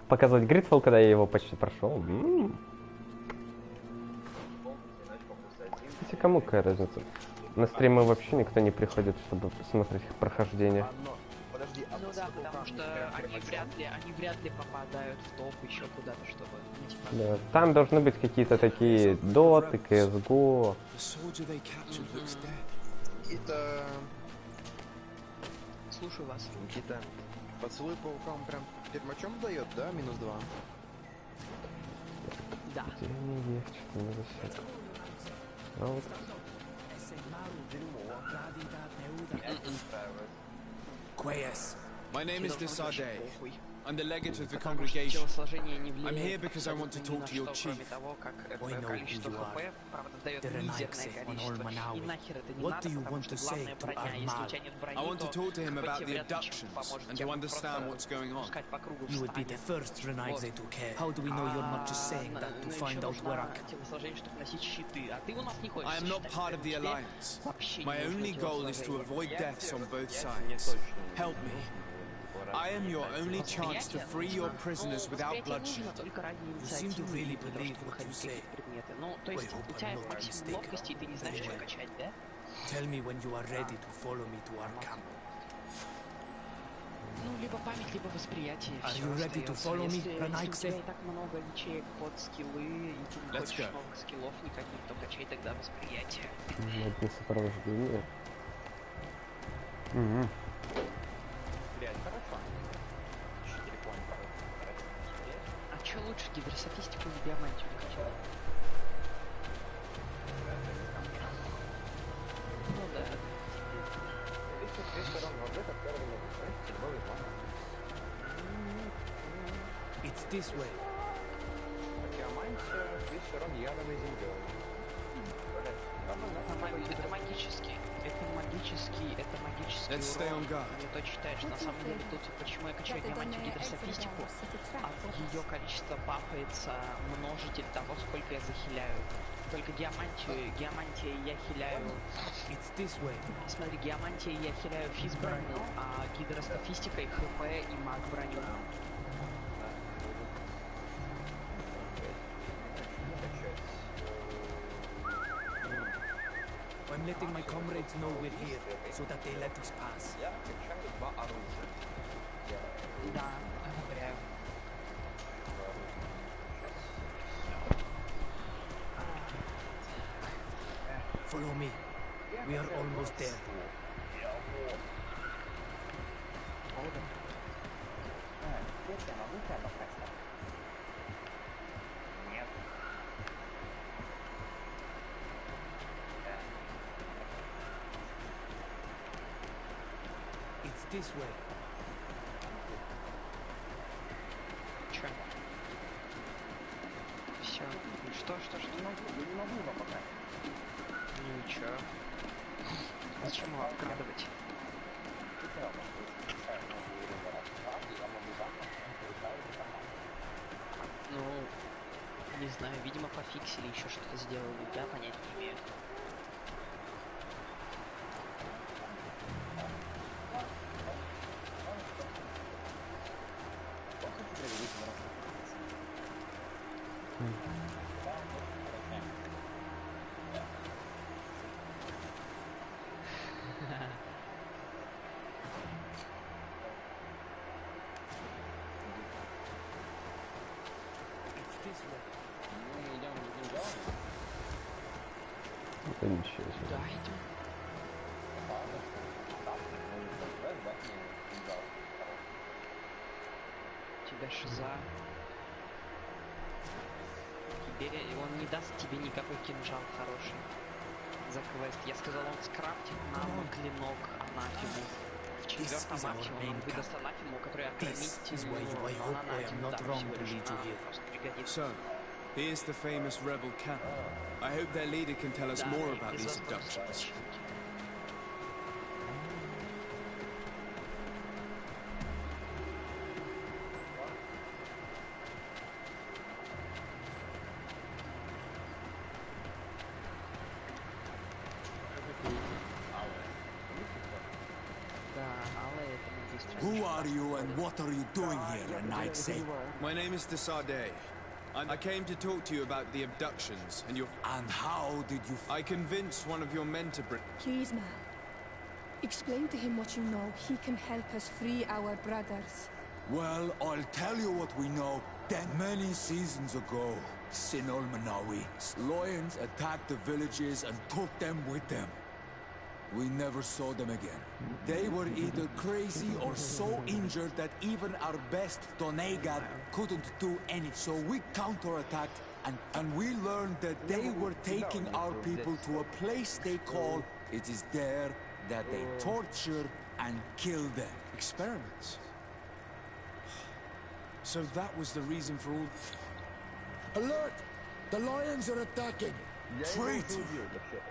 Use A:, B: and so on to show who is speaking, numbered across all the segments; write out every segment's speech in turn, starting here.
A: показывать Greedfall, когда я его почти прошел. Кстати, кому какая разница? На стримы вообще никто не приходит, чтобы посмотреть их прохождение.
B: Ну да, потому что они вряд ли попадают в топ еще куда-то, чтобы...
A: Да, там должны быть какие-то такие доты, CSGO.
C: Это...
B: Слушаю вас.
C: Никита, поцелуй паукам прям пермачом дает, да? -2?
B: Да.
A: Где они есть? Что не засек? А вот.
D: My name is Desade. I'm the legate of the congregation. I'm here because I want to talk to your chief.
E: I know who you are. The Renaigse on Olmanau. What do you want to say to Armal?
D: I want to talk to him about the abductions and to understand what's going on.
E: You would be the first Renaigse to care. How do we know you're not just saying that to find out where
D: I am not part of the Alliance. My only goal is to avoid deaths on both sides. Help me. I am your only chance to free your prisoners without bloodshed.
E: You seem to really believe what you say. I hope I'm not mistaken. Tell me when you are ready to follow me to our camp.
B: Ну, либо память, либо восприятие.
E: Are you ready to follow me, Renaigse?
B: Если у тебя так много ячеек под скиллы, и ты не хочешь новых скиллов никаких, то качай тогда восприятие.
A: Одни сопровождения.
B: А чё лучше, гидростатистику или диамантию качать? Ну да.
E: It's this way.
B: Это магический урон. Кто считает, что на самом деле тут почему я качаю диамантию гидростатистику, от ее количества бафается множитель того, сколько я захиляю. Только геомантией я хиляю. Смотри, геомантией я хиляю физ броню, а гидростатистикой хп и маг броню.
E: I'm letting my comrades know we're here, so that they let us pass.
B: Да, одобряю.
E: Follow me. We are almost there. It's this way.
B: Чё? Всё. Что? Не могу его пока. Ничего. Зачем его обкрадывать? Ну, не знаю, видимо пофиксили, еще что-то сделали, я понять не имею.
A: Это ничего себе.
B: Да, идем. У тебя шиза. Теперь он не даст тебе никакой кинжал хороший. За квест. Я сказал, он скрафтит нам клинок анафему. В четвертом акте он выдаст анафему, который охранит анафему. Да, всего лишь просто пригодится.
D: Here's the famous rebel camp. I hope their leader can tell us more about these abductions.
B: Да, але это мы быстро.
D: Who
F: are you and what are you doing here, Nightsay?
D: My name is Desade. I came to talk to you about the abductions and your...
F: And how did you...
D: I convinced one of your men to bring...
G: Please, man. Explain to him what you know. He can help us free our brothers.
F: Well, I'll tell you what we know. Then many seasons ago, Sinol Manawi, lions attacked the villages and took them with them. We never saw them again. They were either crazy or so injured that even our best Donegad couldn't do any. So we counterattacked, and we learned that they were taking our people to a place they call... It is there that they torture and kill them.
D: Experiments? So that was the reason for all...
F: Alert! The lions are attacking! Treat!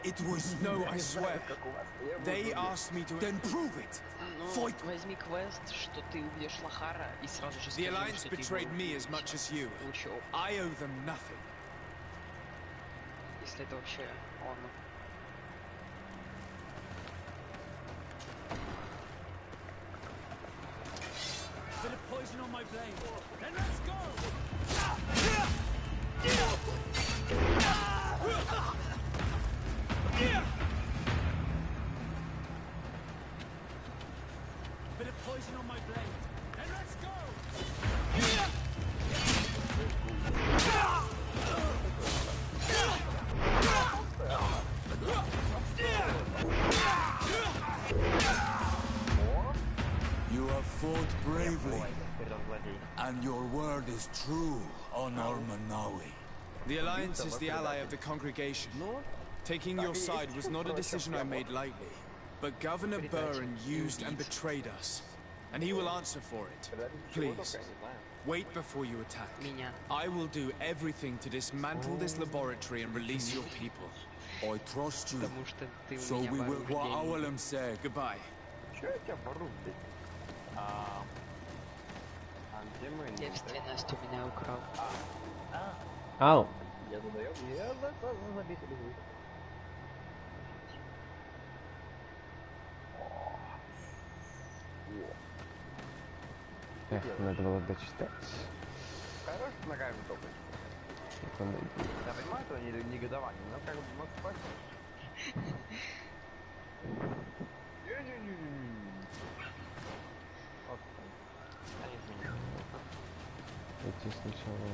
F: It was...
D: No, I swear. They asked me to...
F: Then prove it!
B: Ну, возьми квест, что ты убьешь Лохара и сразу же
D: The
B: скажи,
D: Alliance
B: что ты
D: betrayed
B: его
D: me as much as you.
B: получил.
D: I owe them nothing.
B: Если это вообще он.
E: Bit of poison on my blade. Then let's go! Bit of poison on my blade. Then let's go!
F: You have fought bravely, and your word is true, Honor Manawi.
D: The Alliance is the ally of the congregation. Taking your side was not a decision I made lightly. But Governor Burren used and betrayed us. And he will answer for it. Please, wait before you attack. I will do everything to dismantle this laboratory and release your people.
F: I trust you. So we will... Wa'awalem said.
D: Goodbye.
B: Девственность у меня украл.
A: Ау! Эх, надо было дочитать.
C: Хорош ногами топать. Я понимаю, что они негодование, но как бы может спать.
A: Идти сначала,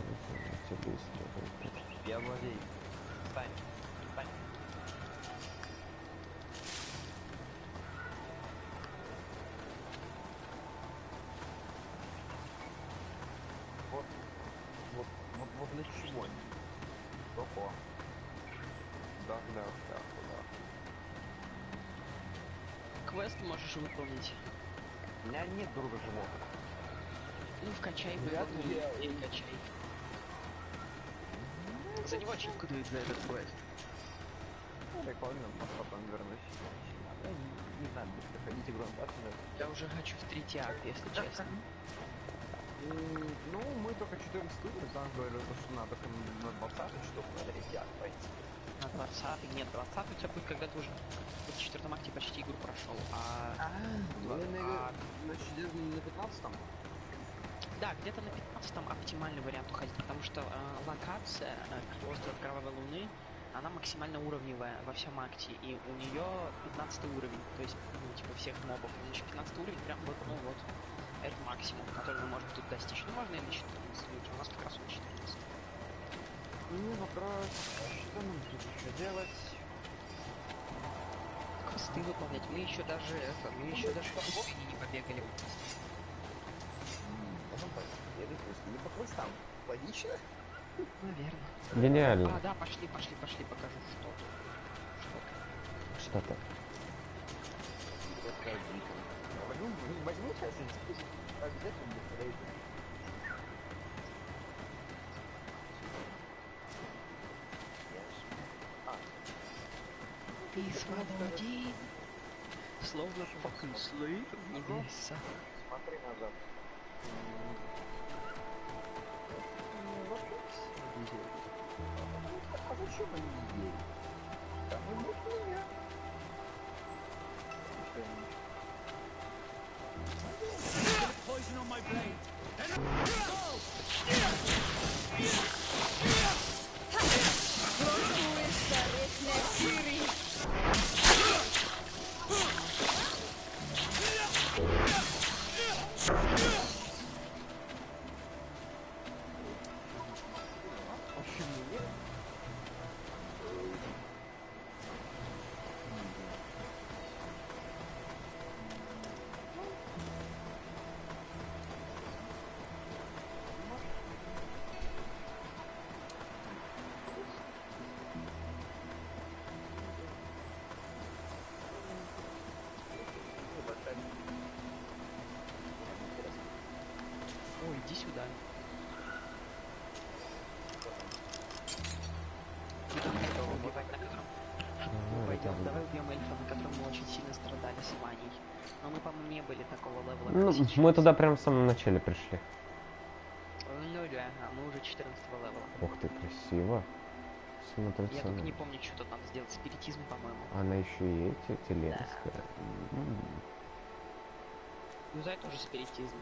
A: идти быстро.
C: Я владею. Встань. Встань. Вот для чего? Опа. Да.
B: Квест можешь выполнить.
C: У меня нет друга животных.
B: Ну, вкачай боевую и качай. За него ачивку дают за этот квест.
C: Прикольно, потом вернусь. Не знаю, быстро ходить игру.
B: Я уже хочу в третий акт, если честно.
C: Ну, мы только 14 студий, там говорили, что надо на 20, чтобы на третий акт пойти.
B: На 20 нет, 20 у тебя будет, когда ты уже в четвертом акте почти игру прошел,
C: Значит, на 15-м?
B: Да, где-то на 15-м оптимальный вариант уходить, потому что локация остров Кровавой Луны, она максимально уровневая во всем акте, и у нее 15 уровень, то есть, ну, типа, всех мобов. Значит, 15 уровень прям вот, ну вот, это максимум, который вы можете тут достичь. Ну, можно и на 14, у нас как раз он 14.
C: Ну, вопрос, что нам тут еще делать?
B: Квесты выполнять. Мы еще даже по Богине не побегали.
C: Можем побегать, не по квестам. Логично?
B: Наверное.
A: Гениально.
B: А, да, пошли, покажу, что тут.
A: Что-то.
C: Возьми сейчас и обязательно будет.
B: Ты свободен, словно fucking slave в небеса.
C: Смотри назад. А зачем они не едут? Там и нет меня.
B: Но мы, по-моему, не были такого левела.
A: Ну, мы туда прям в самом начале пришли.
B: Ну да, а мы уже 14 левела.
A: Ух ты, красиво. Смотрится.
B: Я только не помню, что тут надо сделать. Спиритизм, по-моему.
A: Она еще и эти, телерская.
B: Да. Юзай тоже спиритизм.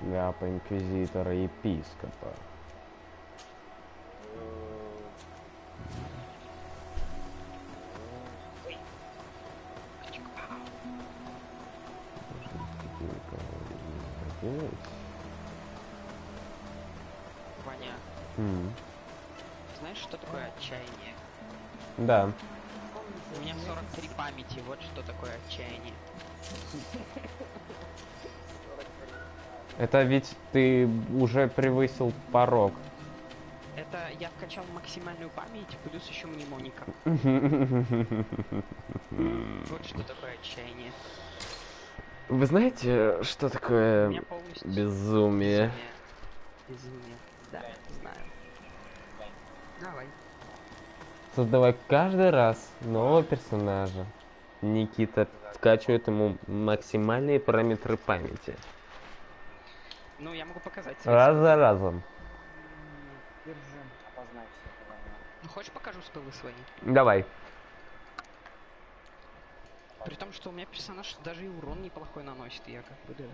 A: Шляпа инквизитора епископа.
B: Ваня, знаешь, что такое отчаяние?
A: Да.
B: У меня 43 памяти, вот что такое отчаяние.
A: Это ведь ты уже превысил порог.
B: Это я вкачал максимальную память, плюс еще мнемоника. Вот что такое отчаяние.
A: Вы знаете, что
B: У
A: такое
B: меня полностью
A: безумие?
B: Безумие. Да, знаю. Давай.
A: Создавай каждый раз нового персонажа. Никита скачивает ему максимальные параметры памяти.
B: Ну, я могу показать.
A: Раз за разом.
B: Ну, хочешь, покажу спеллы свои?
A: Давай.
B: При том, что у меня персонаж даже и урон неплохой наносит, я как бы, да.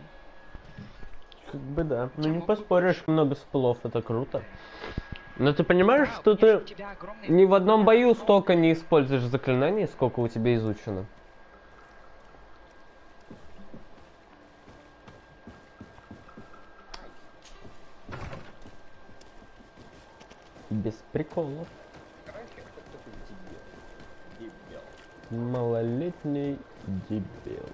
A: Как бы да. Ну
B: Я
A: не
B: мог бы
A: поспоришь, много спылов, это круто. Но ты понимаешь,
B: Да,
A: что
B: у меня же
A: ты
B: у тебя огромный-
A: ни в одном бою столько не используешь заклинаний, сколько у тебя изучено. Без приколов. Малолетний дебил.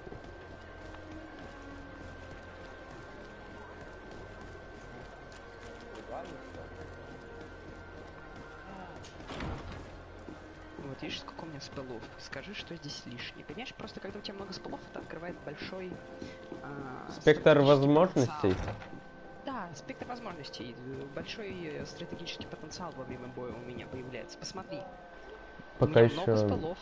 B: Вот видишь, сколько у меня спеллов? Скажи, что здесь лишнее. Понимаешь, просто когда у тебя много спеллов, это открывает большой...
A: Спектр
B: стратегический
A: возможностей.
B: потенциал. Да, спектр возможностей. Большой стратегический потенциал во время боя у меня появляется. Посмотри.
A: Пока
B: у меня много
A: еще.
B: спеллов.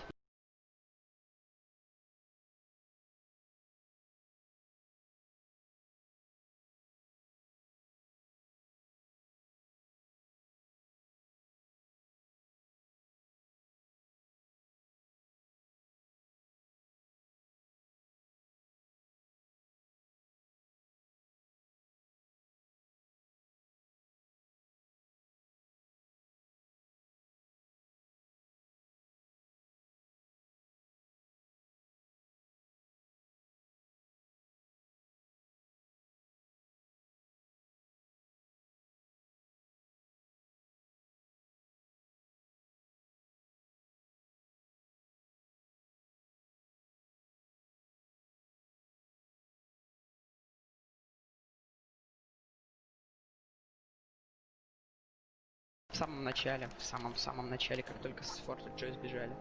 B: В самом начале, в самом начале, как только с Форта Джо сбежали.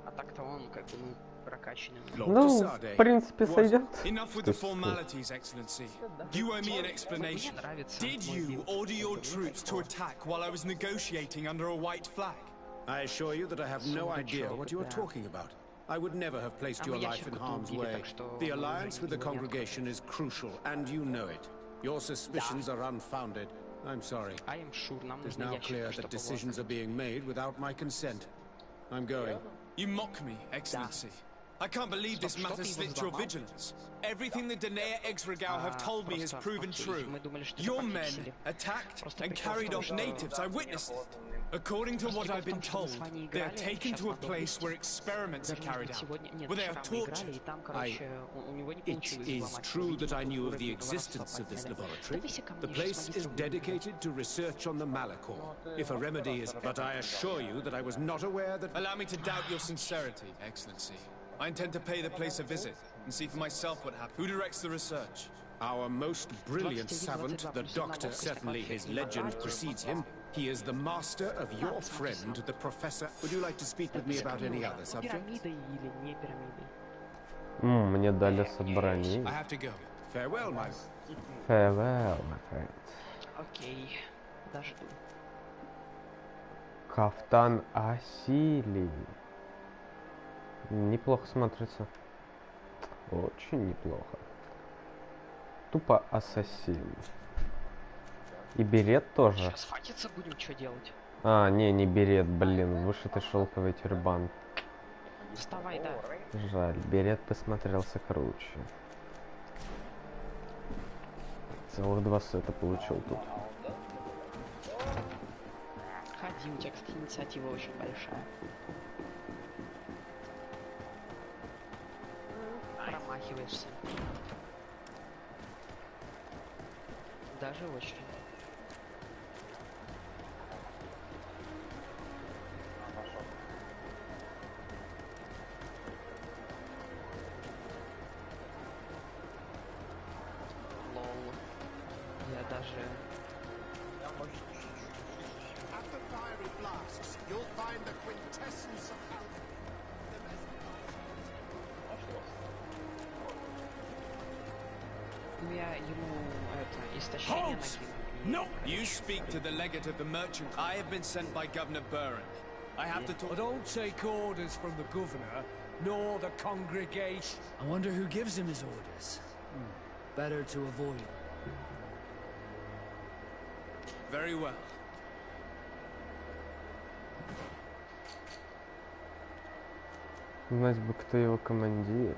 B: А так-то он как бы, ну, прокачанный.
A: Ну, в принципе, сойдет.
D: Enough with the formalities, Excellency. You owe me an explanation.
B: Мне нравится.
D: Did you order your troops to attack while I was negotiating under a white flag?
H: I assure you that I have no idea what you are talking about. I would never have placed your life in harm's way. The alliance with the congregation is crucial, and you know it. Your suspicions are unfounded. I'm sorry.
B: I am sure.
H: It is now clear that decisions are being made without my consent. I'm going.
D: You mock me, Excellency. I can't believe this matter slipped your vigilance. Everything the Daenerys Exregao have told me has proven true. Your men attacked and carried off natives. I witnessed it. According to what I've been told, they are taken to a place where experiments are carried out, where they are tortured.
H: It is true that I knew of the existence of this laboratory. The place is dedicated to research on the Malachor. If a remedy is... But I assure you that I was not aware that...
D: Allow me to doubt your sincerity, Excellency. I intend to pay the place a visit and see for myself what happened. Who directs the research?
H: Our most brilliant savant, the Doctor. Certainly his legend precedes him. He is the master of your friend, the Professor. Would you like to speak with me about any other subject?
A: Мне дали собрание.
D: I have to go.
H: Farewell, my...
A: Farewell, my friend.
B: Окей. Подожду.
A: Кафтан Асили. Неплохо смотрится. Очень неплохо. Тупо ассасин. И берет тоже.
B: Сейчас хватится, будем что делать?
A: А, не берет, блин. Вышитый шелковый тюрбан.
B: Вставай, да.
A: Жаль, берет посмотрелся круче. Целых 2 сета получил тут.
B: Ходи, у тебя, кстати, инициатива очень большая. Промахиваешься. Даже очень. Лол. Я даже...
H: At the fiery flasks, you'll find the quintessence of alchemy.
B: Ну я ему это истощение накину.
D: You speak to the legate of the merchant. I have been sent by Governor Burren. I have to talk.
E: I don't take orders from the governor, nor the congregation. I wonder who gives him his orders. Better to avoid.
D: Very well.
A: Знать бы, кто его командир.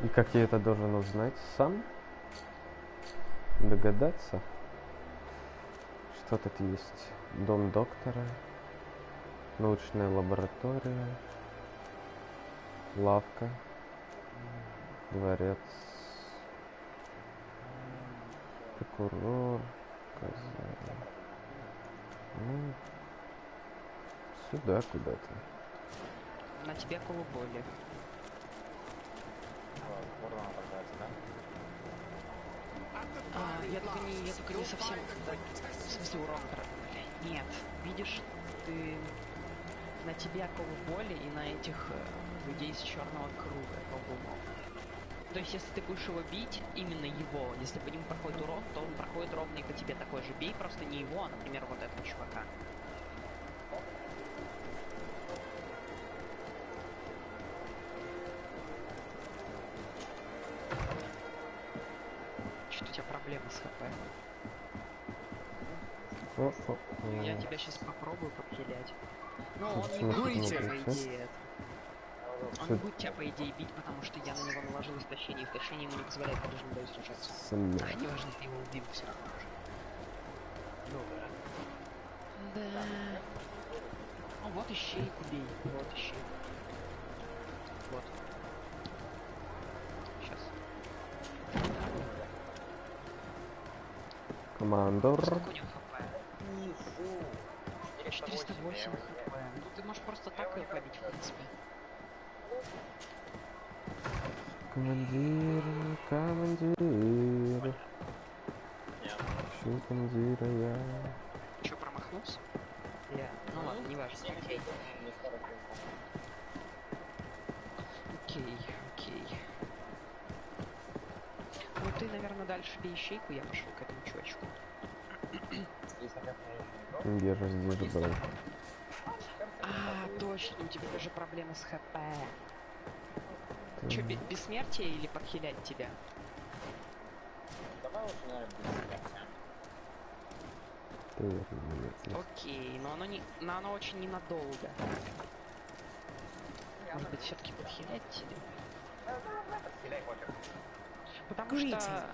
A: И как я это должен узнать сам? Догадаться? Что тут есть? Дом доктора. Научная лаборатория. Лавка. Дворец. Прокурор. Казарма. Ну, сюда куда-то.
B: На тебе колыболи. Я только не совсем... Да, в смысле урон. Нет, видишь, ты... На тебе колыболи и на этих людей из черного круга колдунов. То есть, если ты будешь его бить, именно его, если по нему проходит урон, то он проходит ровно и по тебе такой же. Бей просто не его, а, например, вот этого чувака. Что-то у тебя проблемы с ХП. Я тебя сейчас попробую подхилять. Но он не будет тебя, по идее, он не будет тебя, по идее, бить, потому что я на него наложил истощение. Истощение ему не позволяет по режиму бою сражаться. А не важно, ты его убил все равно уже. Ну да. Да. Ну вот ищейку бей. Вот ищейку. Вот. Сейчас.
A: Командор.
B: Сколько у него хп? 408 хп. Ну ты можешь просто так ее побить, в принципе.
A: Командир. Ищу командира я.
B: Че, промахнулся? Я. Ну ладно, не важно. Окей. Ну ты, наверное, дальше бей ищейку, я пошел к этому чувачку.
A: Я же здесь был.
B: А, точно, у тебя даже проблемы с ХП. Че, бессмертие или подхилять тебя?
C: Давай лучше, наверное, бессмертие.
B: Окей, но оно очень ненадолго. Может быть, все-таки подхилять тебя? Потому что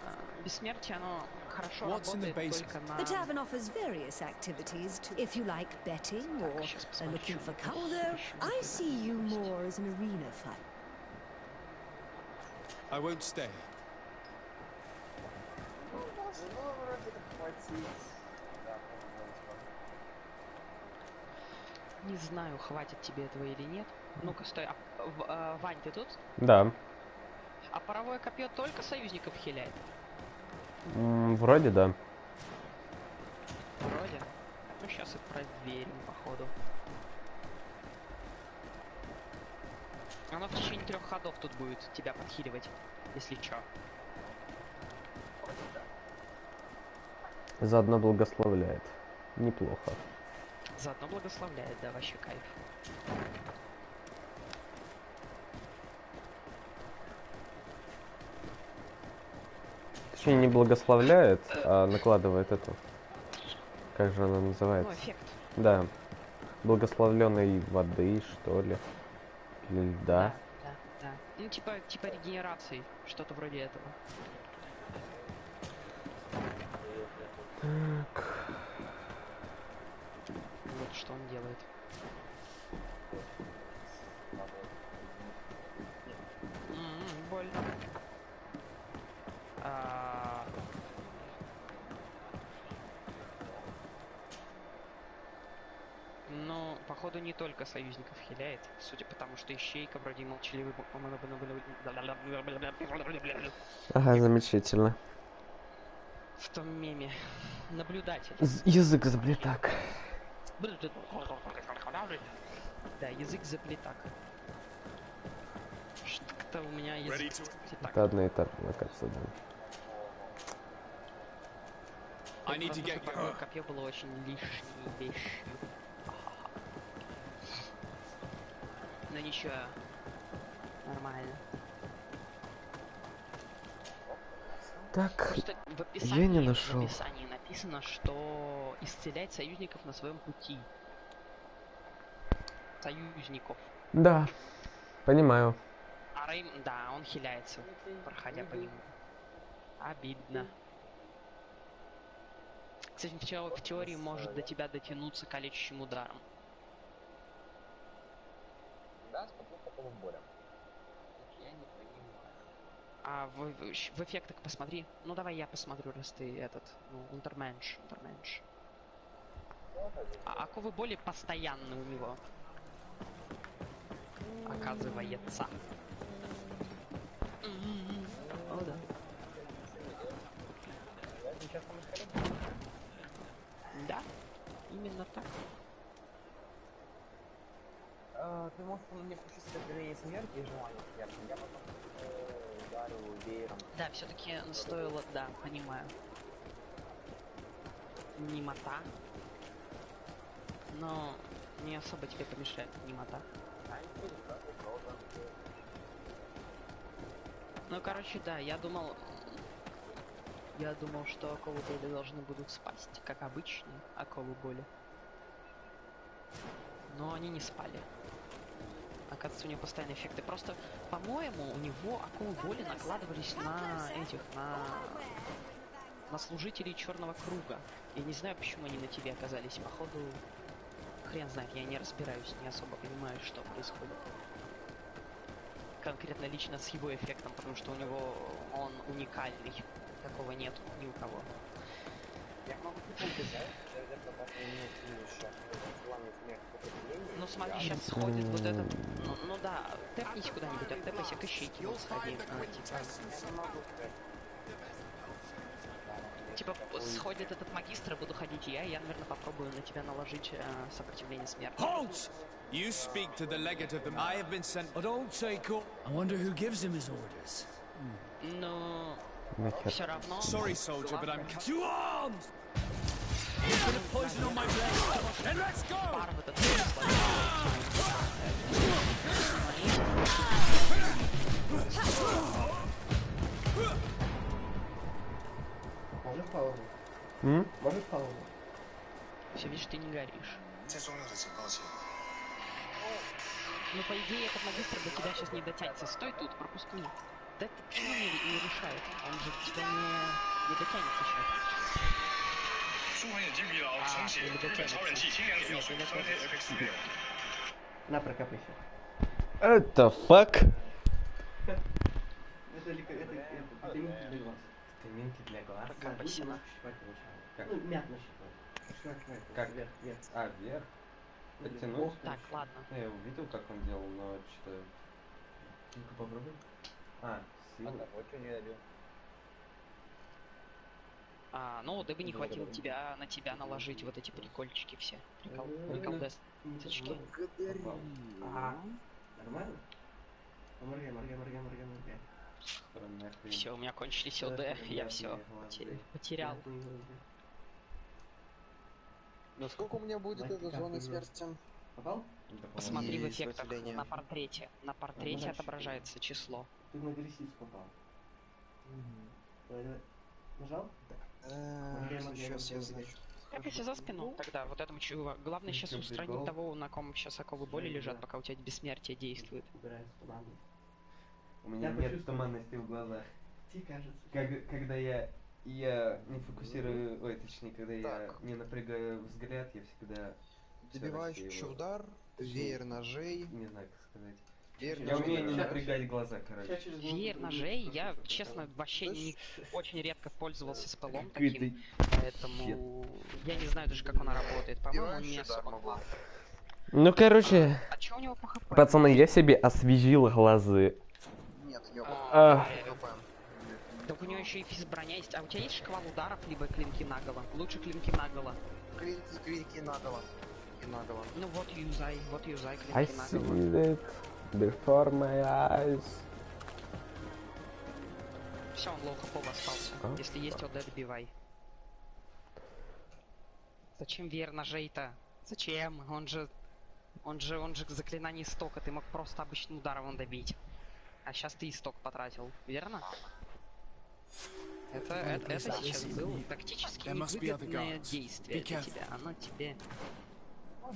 B: бессмертие, оно хорошо работает только на...
I: The tavern offers various activities to, if you like betting or are looking for although I see you more as an arena fight.
D: I won't stay.
B: Не знаю, хватит тебе этого или нет. Ну-ка, стой. Вань, ты тут?
A: Да.
B: А паровое копье только союзников хиляет?
A: Вроде да.
B: Вроде. Ну, сейчас и проверим, походу. Оно в течение 3 ходов тут будет тебя подхиливать, если чё.
A: Заодно благословляет. Неплохо.
B: Заодно благословляет, да, вообще кайф.
A: Точнее, не благословляет, а накладывает эту. Как же она называется?
B: Ну, эффект.
A: Да. Благословленной воды, что ли. Или льда.
B: Да. Ну, типа регенерации. Что-то вроде этого.
A: Так.
B: Вот что он делает. Больно. Но, походу, не только союзников хиляет, судя по тому, что ищейка вроде и молчаливый...
A: Ага, замечательно.
B: В том меме. Наблюдатель.
A: Язык заплетак.
B: Да, язык заплетак. Что-то у меня язык заплетак.
A: Это одно и то же, мне кажется, да.
B: Такое копье было очень лишней вещью. Но ничего. Нормально.
A: Так,
B: просто в описании,
A: я не нашел.
B: В описании написано, что исцелять союзников на своем пути. Союзников.
A: Да, понимаю.
B: А Рейм, да, он хиляется, проходя по нему. Обидно. Кстати, в теории может до тебя дотянуться калечащим ударом.
C: Да, смотрю по полным болям. Я не понимаю.
B: А в эффектах посмотри. Ну давай я посмотрю, раз ты этот, ну, Унтерменш. А оковы боли постоянны у него. Оказывается. О, да. Да, именно так.
C: Ты можешь мне включить сопротивление смерти и желание смерти. Я потом ударю веером.
B: Да, все-таки стоило, да, понимаю. Немота. Но не особо тебе помешает немота. Ну, короче, да, я думал, что оковы боли должны будут спасть, как обычные оковы боли. Но они не спали. Оказывается, у него постоянные эффекты. Просто, по-моему, у него оковы боли накладывались на служителей Черного Круга. Я не знаю, почему они на тебе оказались. Походу, хрен знает, я не разбираюсь, не особо понимаю, что происходит. Конкретно лично с его эффектом, потому что у него он уникальный. Такого нет ни у кого. Ну смотри, сейчас сходит вот этот... Ну да, тэпнись куда-нибудь, оттепайся к ищейке, вот сходи. Типа, сходит этот магистр, буду ходить я наверное, попробую на тебя наложить сопротивление смерти.
D: Halt! You speak to the legate of them. I have been sent.
E: But don't take up. I wonder who gives him his orders.
B: Но все равно.
D: Sorry, soldier, but I'm.
E: To arms! Put a poison on my blade, and let's go!
J: Можешь паузу? Можешь паузу?
B: Все, видишь, ты не горишь. Ну, по идее, этот магистр до тебя сейчас не дотянется. Стой тут, пропускни. Да это почему не решает? Он же тебя не дотянется сейчас. Или дотянется.
J: На, прокопайся.
A: Это фак.
J: Это витаминки для глаз. Витаминки для глаз.
B: Прокопайся на.
J: Ну, мятно щипать.
A: Как?
J: Вверх.
A: А, вверх? Подтянуть?
B: Так, ладно.
A: Я увидел, как он делал, но что-то...
J: Ну-ка попробуй.
A: Сила.
B: Ну, да бы не хватило на тебя наложить вот эти прикольчики все. Приколдесочки.
J: Нормально? Моргай.
B: Все, у меня кончились ОД, я все потерял.
C: Насколько у меня будет эта зона смерти?
J: Попал?
B: Посмотри в эффектах на портрете. На портрете отображается число.
J: Ты на грисицу попал. Нажал?
C: Сейчас я значу.
B: Прятайся за спину тогда, вот этому чуваку. Главное сейчас устранить того, на ком сейчас оковы боли лежат, пока у тебя бессмертие действует.
A: У меня нет туманности в глазах.
J: Тебе кажется.
A: Когда я не фокусирую, ой, точнее, когда я не напрягаю взгляд, я всегда...
C: Добивающий удар, веер ножей.
A: Не знаю, как сказать.
C: Я
A: умею не напрягать глаза, короче.
B: Веер ножей, я, честно, вообще очень редко пользовался спеллом таким, поэтому я не знаю даже, как она работает. По-моему, не особо.
A: Ну, короче,
B: А чё у него по хп?
A: пацаны, я себе освежил глазы.
C: Нет, я
B: Так у него еще и физброня есть. А у тебя есть шквал ударов, либо клинки наголо? Лучше клинки наголо.
C: Клинки наголо.
B: Ну вот юзай клинки
A: I
B: наголо.
A: see it before my eyes.
B: Все, он лоу хп остался. Если есть ОД, добивай. Зачем веер ножей-то? Зачем? Он же заклинание истока. Ты мог просто обычным ударом добить. А сейчас ты исток потратил, верно? Это сейчас было тактически невыгодное действие для тебя. Оно тебе...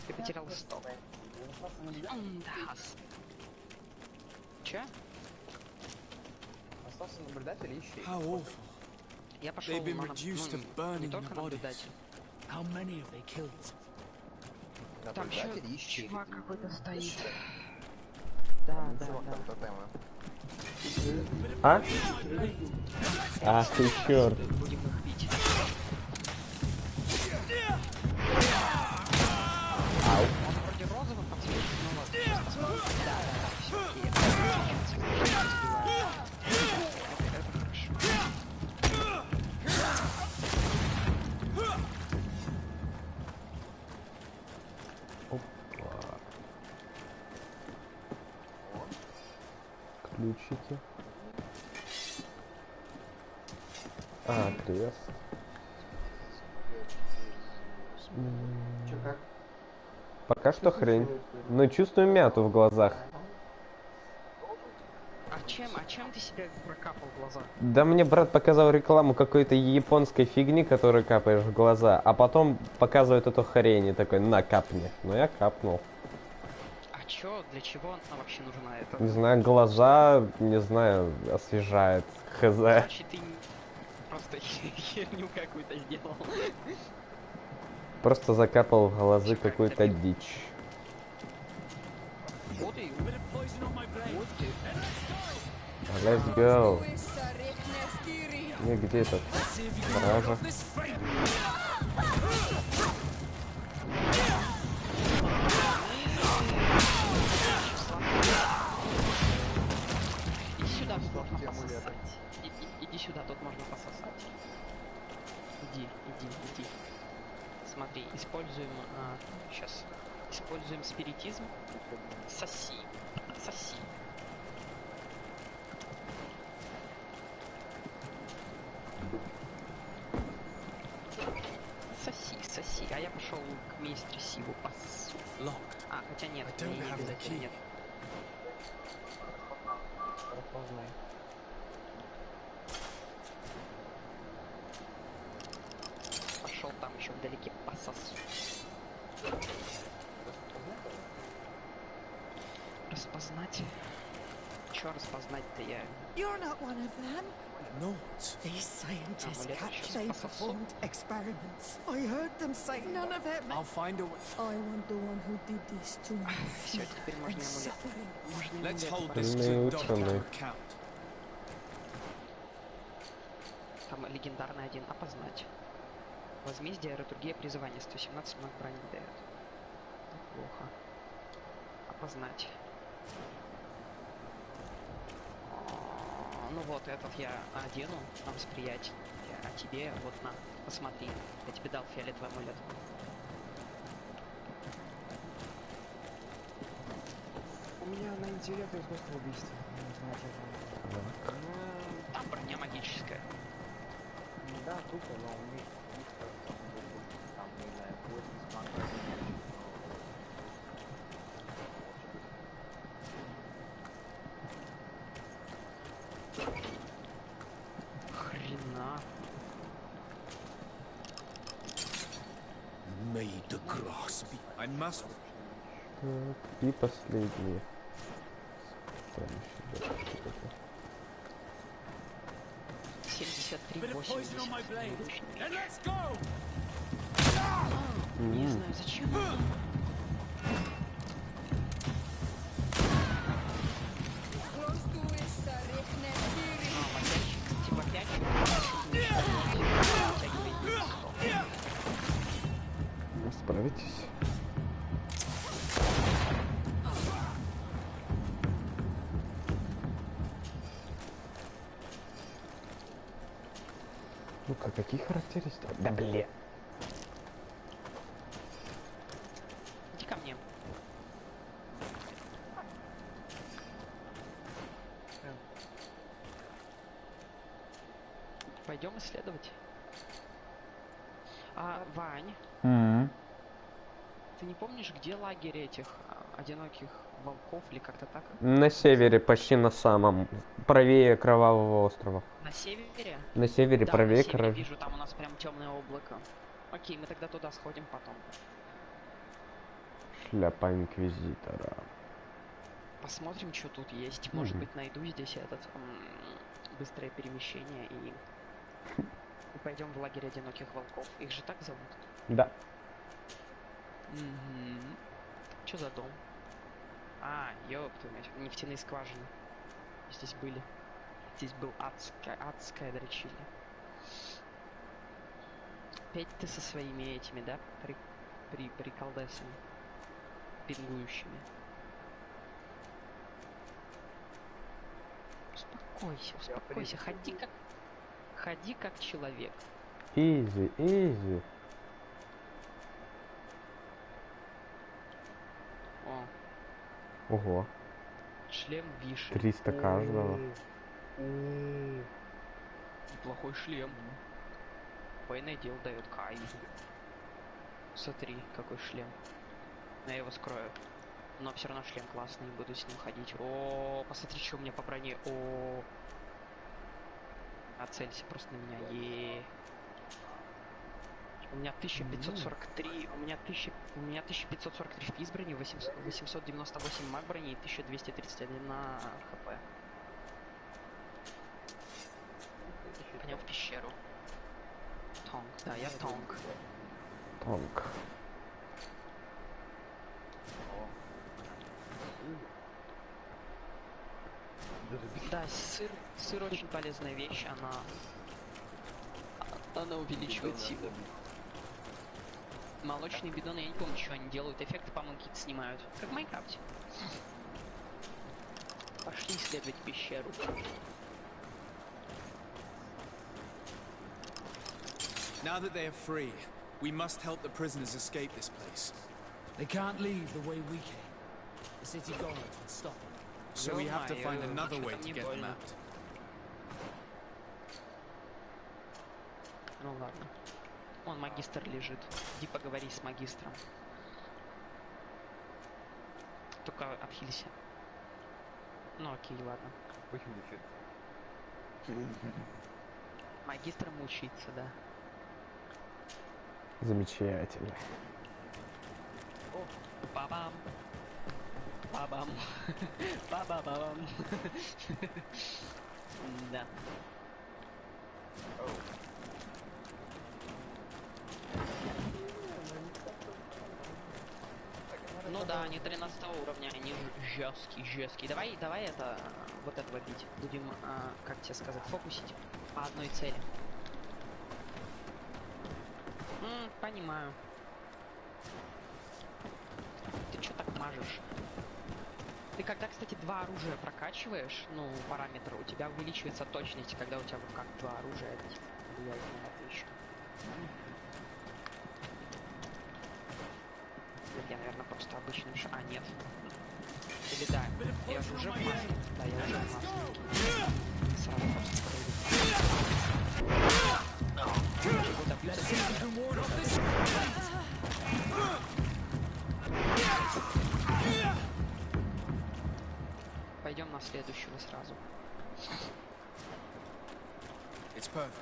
B: Ты потерял исток. Да. Че?
C: Остался наблюдатель и ищи.
B: Я пошел не только наблюдатель. Там еще чувак какой-то стоит. Да.
A: А? Ах ты черт.
B: Будем их бить. Он вроде розовым подсвечен, ну ладно. Да, все окей. Это хорошо.
A: Ключики. А, крест.
J: Че как?
A: Пока что хрень. Но чувствую мяту в глазах.
B: А чем ты себе прокапал глаза?
A: Да мне брат показал рекламу какой-то японской фигни, которую капаешь в глаза, а потом показывает эту хрень и такой, на, капни. Ну я капнул.
B: А чё, для чего она вообще нужна? Это...
A: Не знаю, глаза, не знаю, освежает. Хз.
B: Значит, ты просто херню какую-то сделал.
A: Просто закапал в глазы какую-то дичь.
B: Вот и...
A: Let's go. Не, где этот? Вража.
B: Иди сюда, тут можно пососать. Иди сюда, тут можно пососать. Иди. Смотри, используем... сейчас. Используем спиритизм. Соси. Соси. А я пошел к мистеру Сиву пососу. А, хотя нет, не обязательно, нет. Пошел там еще вдалеке пососу. Распознать? Чё распознать-то я?
I: You're not one of them.
H: No.
I: These scientists
B: Амулет
I: can't.
B: сейчас
I: They
B: пососу.
I: performed experiments. I heard them say none of it.
D: I'll find a way.
G: I want the one who did this to me.
B: Все, теперь можно
G: And
B: амулет.
G: suffering.
B: Можно
D: Let's
B: амулет
D: hold
B: брать.
D: this
A: Ну,
D: to
A: ученый.
D: account.
B: Там легендарный один. Опознать. Возмездие, ретургия, призывание. 117 много брони дает. Плохо. Опознать. Ну вот, этот я одену на восприятие. А тебе вот на, посмотри. Я тебе дал фиолетовый амулет.
C: У меня на интеллект искусство убийства. Не знаю, что там.
B: Там броня магическая.
C: Да, тупо, но у них там, не знаю, 80
D: I must.
A: И последний.
B: 73-80. Не знаю, зачем. Типа 5.
A: Справитесь. Ну-ка, какие характеристики? Да блин.
B: Иди ко мне. Пойдем исследовать. Вань, ты не помнишь, где лагерь этих одиноких волков или как-то так?
A: На севере, почти на самом. Правее Кровавого острова.
B: На севере?
A: На севере,
B: Да,
A: правее
B: на севере
A: Кровавого.
B: вижу, там у нас прям темное облако. Окей, мы тогда туда сходим потом.
A: Шляпа инквизитора.
B: Посмотрим, что тут есть. Может быть, найду здесь этот быстрое перемещение и пойдем в лагерь одиноких волков. Их же так зовут?
A: Да.
B: Что за дом? Ёпта, нефтяные скважины. Здесь были. Здесь был адская дрочильня. Опять ты со своими этими, да? Приколдесами. Пингующими. Успокойся, успокойся. Ходи как человек.
A: Изи, изи. Ого.
B: Шлем виши.
A: 300 каждого.
B: Неплохой шлем. Военное дело дает кайф. Смотри, какой шлем. Но я его скрою. Но все равно шлем классный, буду с ним ходить. Посмотри, что у меня по броне. Нацелься просто на меня. У меня 1543, у меня 1543 в пиз брони, 898 маг брони и 1231 на хп. Пойдем в пещеру. Тонг, да, я тонг.
A: Тонг.
B: Да, сыр очень полезная вещь, она увеличивает силу. Молочные бидоны, я не помню, что они делают. Эффекты, по-моему, какие-то снимают. Как в Майнкрафте. Пошли исследовать пещеру.
D: Now that they are free, we must help the prisoners escape this place.
E: They can't leave the way we came. The city guards would stop them.
D: So we have to find another way to get them out.
B: Ну ладно. Вон магистр лежит. Иди поговори с магистром. Только отхилься. Ну окей, ладно.
C: Почему лечит?
B: Магистр мучается, да.
A: Замечательно.
B: Бабам. Бабам. Бабам. Да. Ну да, они 13 уровня, они жесткие. Давай это, вот этого бить. Будем, как тебе сказать, фокусить по одной цели. Понимаю. Ты чё так мажешь? Ты когда, кстати, два оружия прокачиваешь, ну, параметр, у тебя увеличивается точность, когда у тебя вот как два оружия, это типа влияет на это еще. Я, наверное, просто обычным нет. Или да, я же уже в маске. Да, я уже в маске. Сразу просто Пойдем на следующего сразу.
D: It's perfect.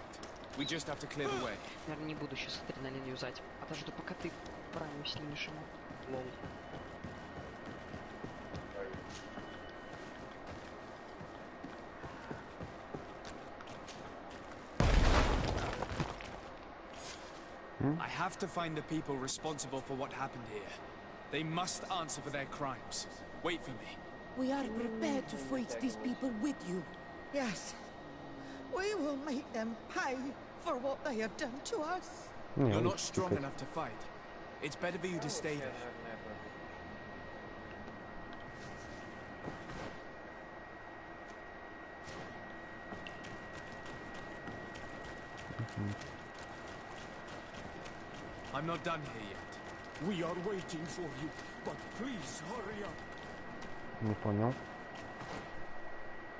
D: We just have to clear the way.
B: Наверное, не буду сейчас адреналин юзать. Подожду, пока ты правильно снимешь ему. Лол.
D: I have to find the people responsible for what happened here. They must answer for their crimes. Wait for me.
K: We are prepared to fight these people with you. Yes. We will make them pay for what they have done to us.
D: You're not strong enough to fight. It's better for you to stay there. I'm not done here yet.
F: We are waiting for you, but please hurry up.
A: Не понял.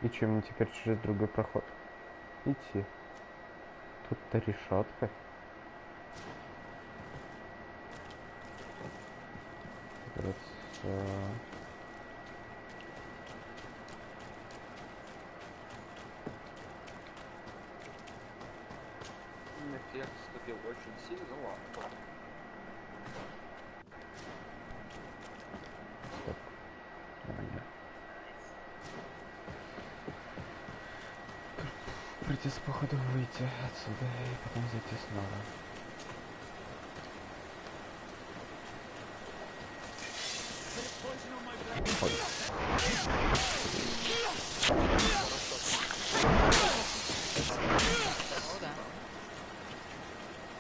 A: И что, мне теперь через другой проход идти? Тут-то решетка.
C: Эффект вступил очень сильно, ну ладно.
A: Придется, походу, выйти отсюда и потом зайти снова.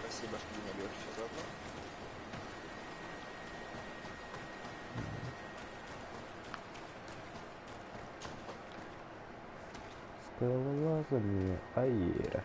C: Спасибо, что меня бьешь все заодно.
A: Скалолазание, ае.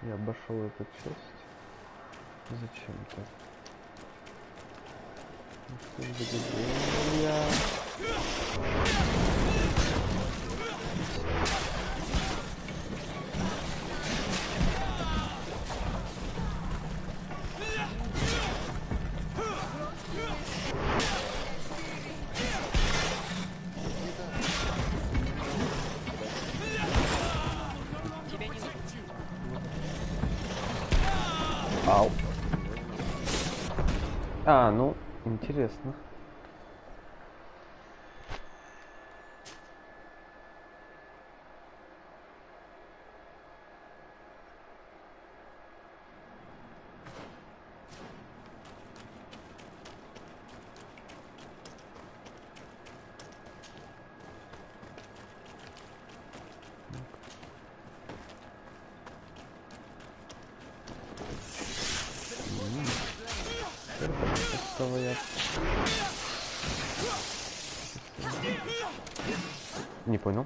A: Я обошел эту часть. Зачем-то. Ау. А, ну, интересно. Не понял.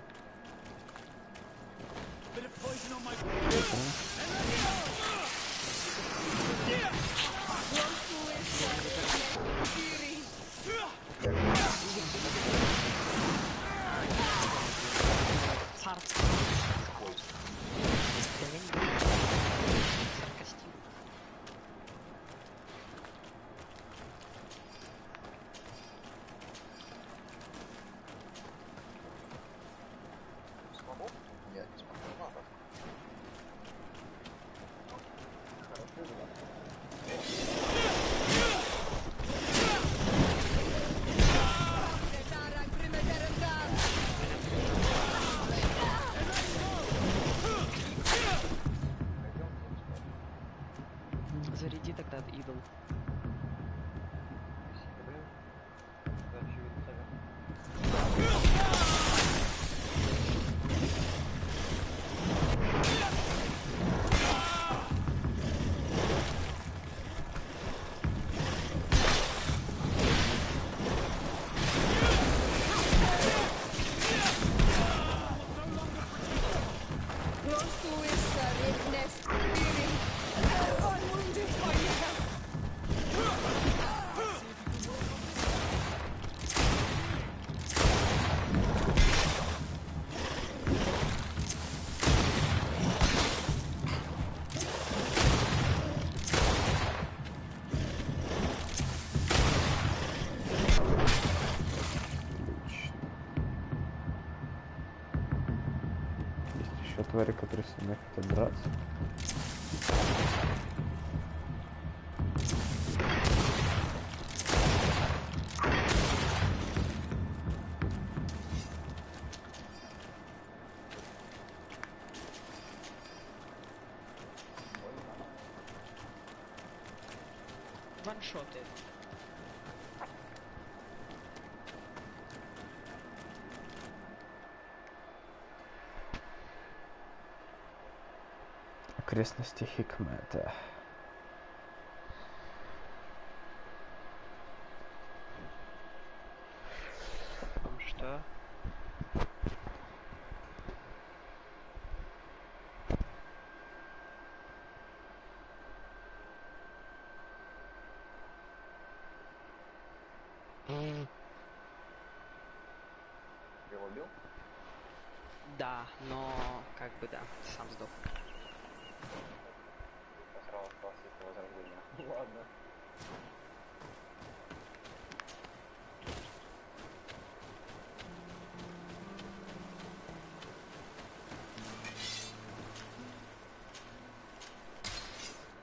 A: еще твари, которые с ними хотят драться.
B: Ваншоты.
A: Окрестности Хикмета.
B: Что?
C: Его убил?
B: Да, но как бы да, сам сдох.
C: Посрал классика возрождения. Ладно.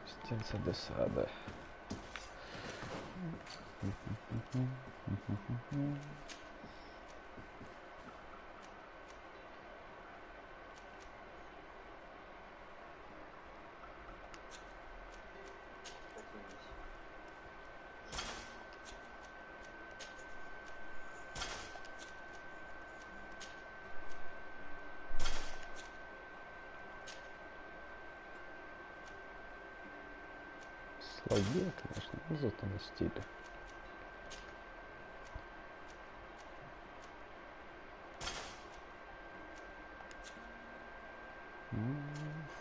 A: Стенца досада. Слабее, конечно, но зато на стиле.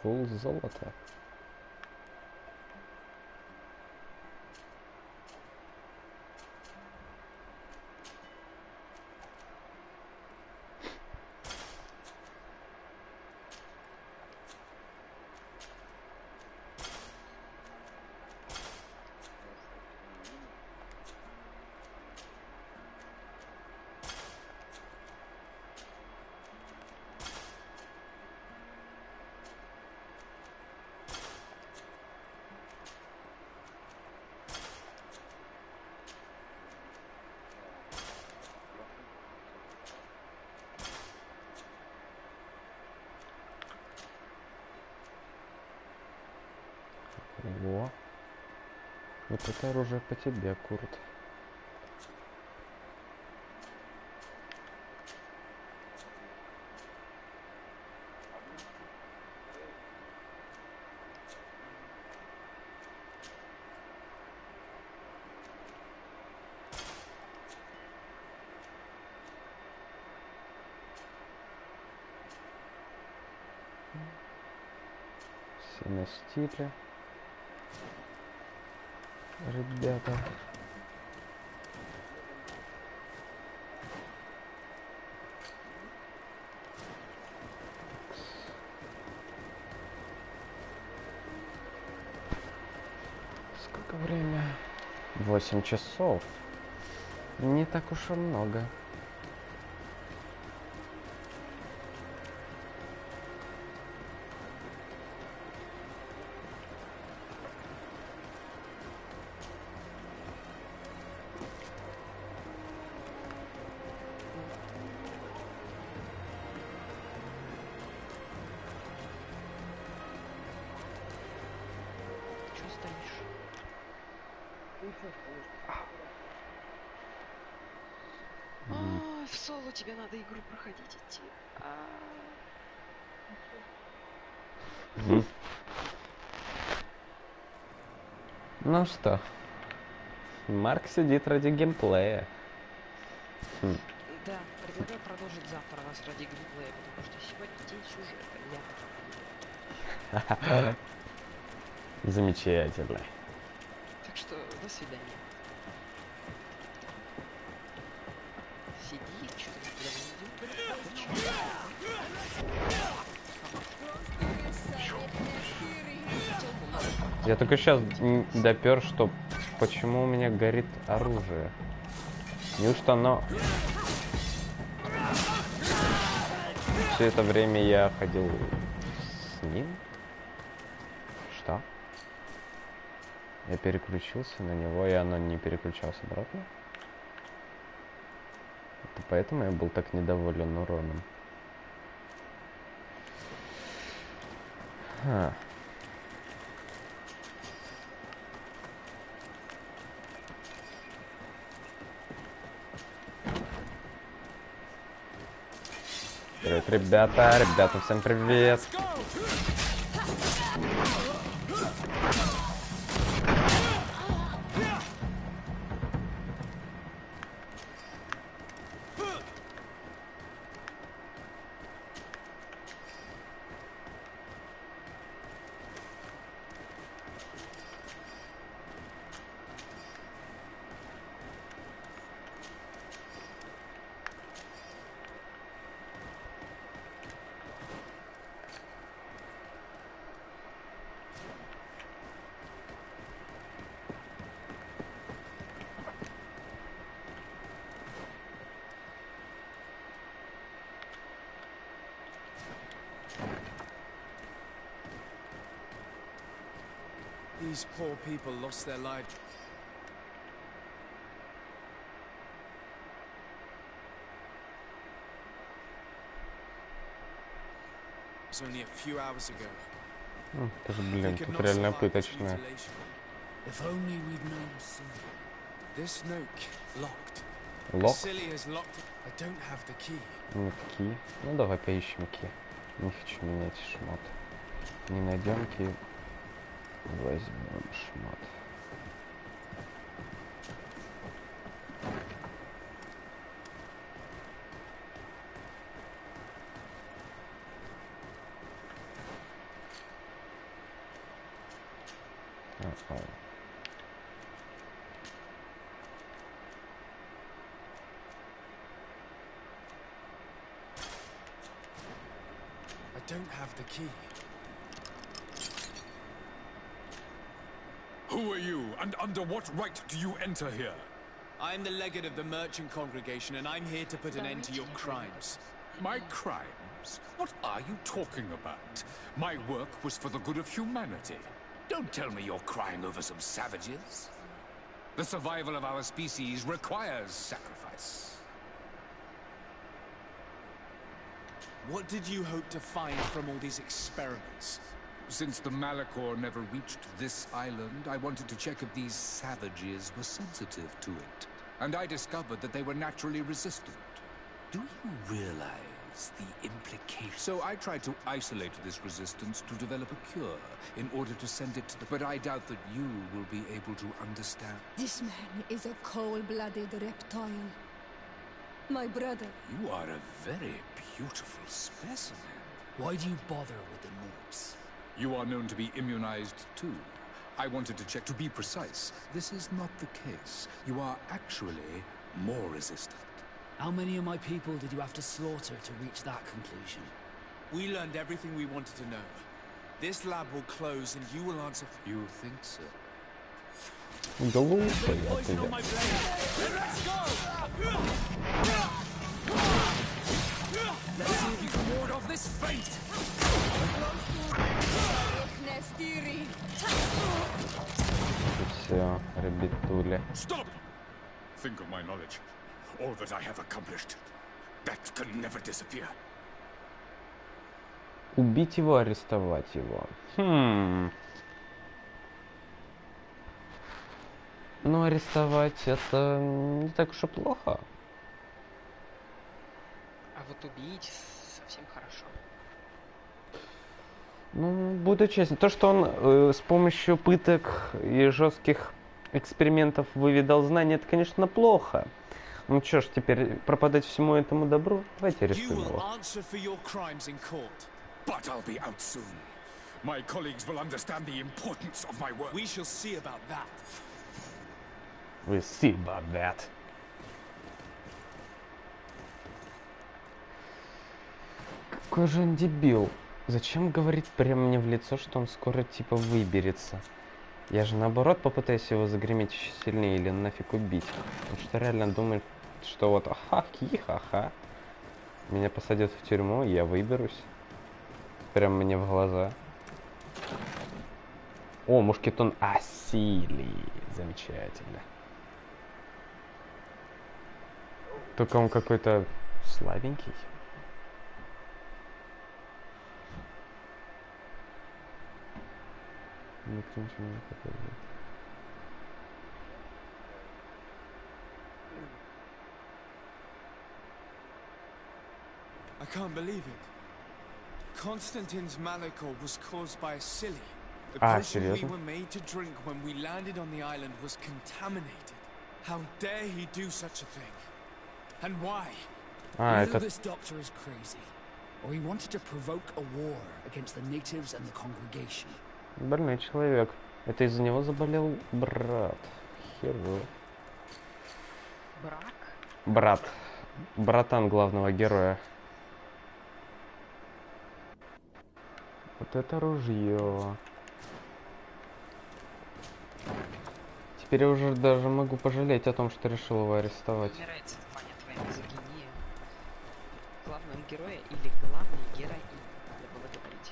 A: Фулл золото. Во. Вот это оружие по тебе, Курт. Все на стиле. Ребята. Сколько время? 8 часов. Не так уж и много.
B: В соло тебе надо игру проходить идти.
A: Ну что, Марк сидит ради геймплея.
B: Да, предлагаю продолжить завтра раз ради геймплея, потому что сегодня день сюжета. Я
A: Замечательно.
B: Так что до свидания. Сиди, что-то никуда не идет.
A: Я только сейчас допер, что почему у меня горит оружие. Неужто оно... Все это время я ходил с ним? Что? Я переключился на него, и оно не переключалось обратно? Это поэтому я был так недоволен уроном. Привет, ребята, всем привет!
D: These poor people lost their lives. It was only a few hours ago.
A: Блин, тут реально пыточная.
E: If only we'd known sooner.
D: This note locked.
A: Лок?
D: Celia's locked it. I don't have the key.
A: Нет ки. Ну давай поищем ки. Не хочу менять шмот. Не найдем ки. Возьмем шмот.
D: I don't have the key.
F: Who are you, and under what right do you enter here?
D: I'm the legate of the merchant congregation, and I'm here to put an end to your crimes.
F: My crimes? What are you talking about? My work was for the good of humanity. Don't tell me you're crying over some savages. The survival of our species requires sacrifice.
D: What did you hope to find from all these experiments?
F: Since the Malachor never reached this island, I wanted to check if these savages were sensitive to it. And I discovered that they were naturally resistant. Do you realize the implications? So I tried to isolate this resistance to develop a cure, in order to send it to the... But I doubt that you will be able to understand.
G: This man is a cold-blooded reptile. My brother.
F: You are a very beautiful specimen.
E: Why do you bother with the notes?
F: You are known to be immunized too. I wanted to check. To be precise, this is not the case. You are actually more resistant.
E: How many of my people did you have to slaughter to reach that conclusion?
D: We learned everything we wanted to know. This lab will close and you will answer for...
F: You think so?
A: Глупо я тебя.
E: Let's see if you can ward off this fate!
A: Все, ребятуля.
F: Stop! Think of my knowledge. All that I have accomplished. That can never disappear.
A: Убить его, арестовать его. Ну, арестовать это не так уж и плохо.
B: А вот убить совсем хорошо.
A: Ну, буду честен. То, что он с помощью пыток и жестких экспериментов выведал знания, это, конечно, плохо. Ну что ж, теперь пропадать всему этому добру? Давайте арестуем его.
F: But I'll be out soon. My colleagues will understand the importance of my work.
D: We shall see about that.
A: We'll see about that. Какой же он дебил. Зачем говорить прямо мне в лицо, что он скоро типа выберется? Я же наоборот попытаюсь его загреметь еще сильнее или нафиг убить. Он что реально думает, что вот ха-ха-ха. Меня посадят в тюрьму, я выберусь. Прям мне в глаза. О, мушкетон Асилии. Замечательно. Только он какой-то слабенький. Никто ничего не показывает.
D: I can't believe it. Constantine's malachor was caused by a silly. The potion we were made to drink when we landed on the island was contaminated. How dare he do such a thing? And why?
L: Either this doctor is crazy, or he wanted to provoke a war against the natives and the congregation.
A: Больной человек. Это из-за него заболел брат. Херу.
B: Брак?
A: Брат. Братан главного героя. Вот это ружье. Теперь я уже даже могу пожалеть о том, что решил его арестовать.
B: Мне нравится название твоей мизогинии. Главного героя или главный героинь, надо было говорить.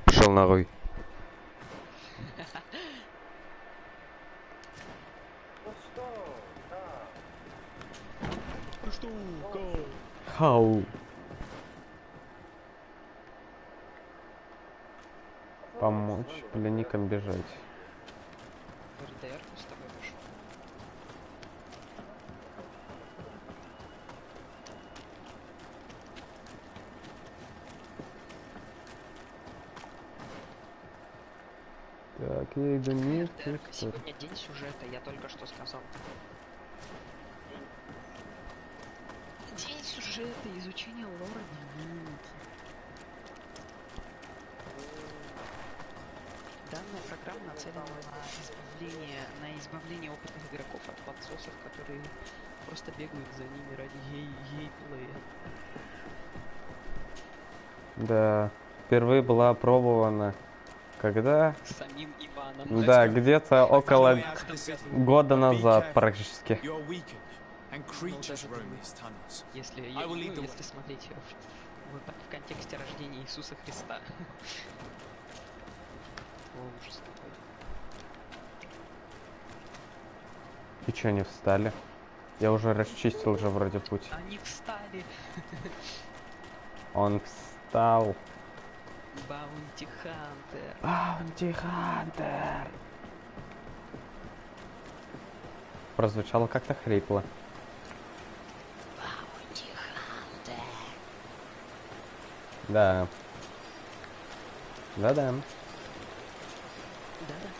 A: Пошел нахуй. Хау. Помочь пленникам бежать.
B: РДР с тобой пошел.
A: Так, я иду не
B: РДР, сегодня день сюжета, я только что сказал. День сюжета, изучение лора динамики. Данная программа нацелена на избавление опытных игроков от подсосов, которые просто бегают за ними ради гейплея.
A: Да, впервые была опробована. Когда?
B: Самим Иваном.
A: Да, где-то около года назад практически.
B: Если смотреть вот так в контексте рождения Иисуса Христа. О, ужас какой.
A: И чё, они встали? Я уже расчистил же вроде путь.
B: Они встали.
A: Он встал.
B: Баунти Хантер.
A: Баунти Хантер. Прозвучало как-то хрипло.
B: Баунти Хантер.
A: Да. Да-да.
B: Да-да.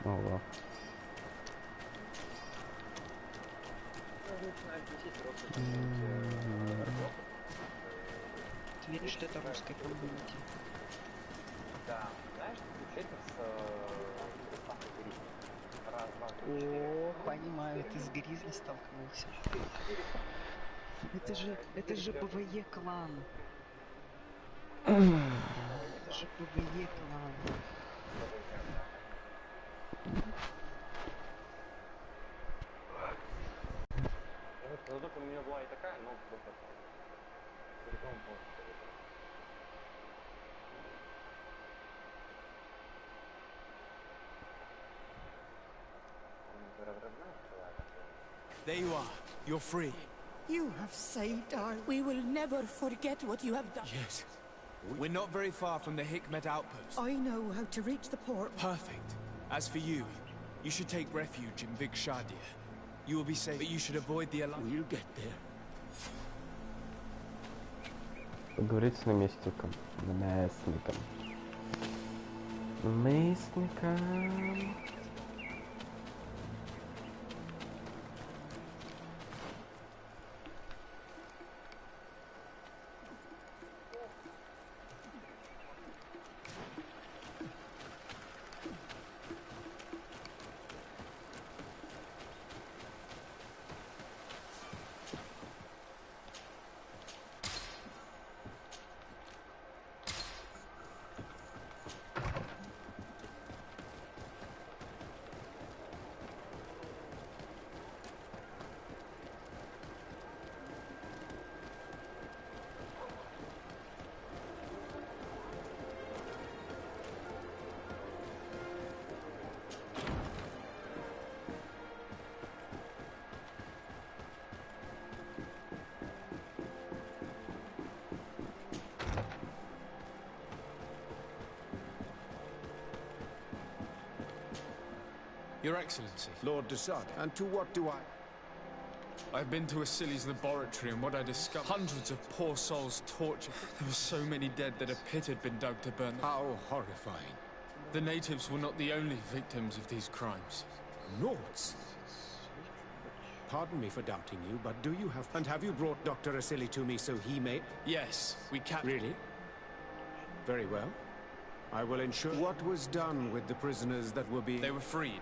A: Ого.
B: Ты веришь, что это русская комьюнити?
C: Да, знаешь,
B: О, понимаю, ты с Гризли столкнулся. Это же ПВЕ клан. Это же ПВЕ клан.
C: Задумка у меня была и такая, но просто по-другому было.
D: There you are. You're free.
K: You have saved our... We will never forget what you have done.
D: Yes. We're not very far from the Hikmet outpost.
K: I know how to reach the port.
D: Perfect. As for you, you should take refuge in Vigshadia. You will be safe, but you should avoid the alarm.
L: We'll get there.
A: Поговорить с наместником. Наместником.
D: Your Excellency.
H: Lord Desaad, and to what do I...
D: I've been to Asili's laboratory, and what I discovered... Hundreds of poor souls tortured. There were so many dead that a pit had been dug to burn them.
H: How horrifying.
D: The natives were not the only victims of these crimes.
H: Noughts? Pardon me for doubting you, but do you have... And have you brought Dr. Asili to me so he may...
D: Yes, we captured...
H: Really? Very well. I will ensure... What was done with the prisoners that were being...
D: They were freed.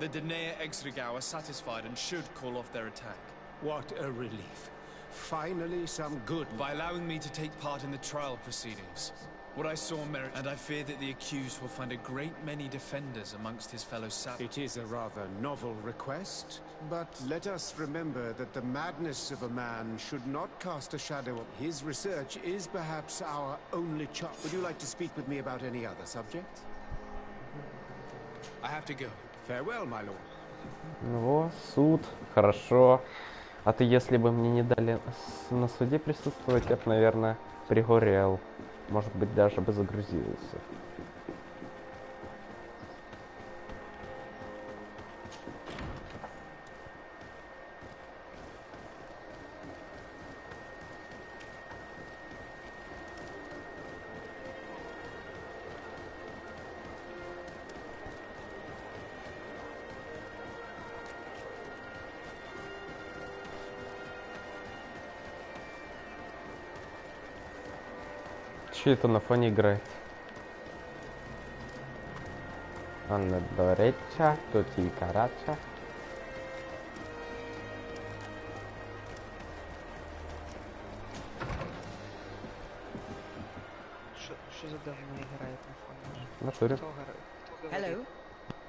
D: The Danea Exregau are satisfied and should call off their attack.
H: What a relief. Finally, some good...
D: By allowing me to take part in the trial proceedings. What I saw merit, and I fear that the accused will find a great many defenders amongst his fellow sappers.
H: It is a rather novel request, but let us remember that the madness of a man should not cast a shadow on his research is perhaps our only chance. Would you like to speak with me about any other subject?
D: I have to go.
H: Farewell, my lord.
A: Ну, суд, хорошо. А то если бы мне не дали на суде присутствовать, я бы, наверное, пригорел. Может быть, даже бы загрузился. Че это на фоне играет? Анна Дореча, тут и Карача.
B: Что за давно играет на фоне?
A: Натуре.
K: Hello.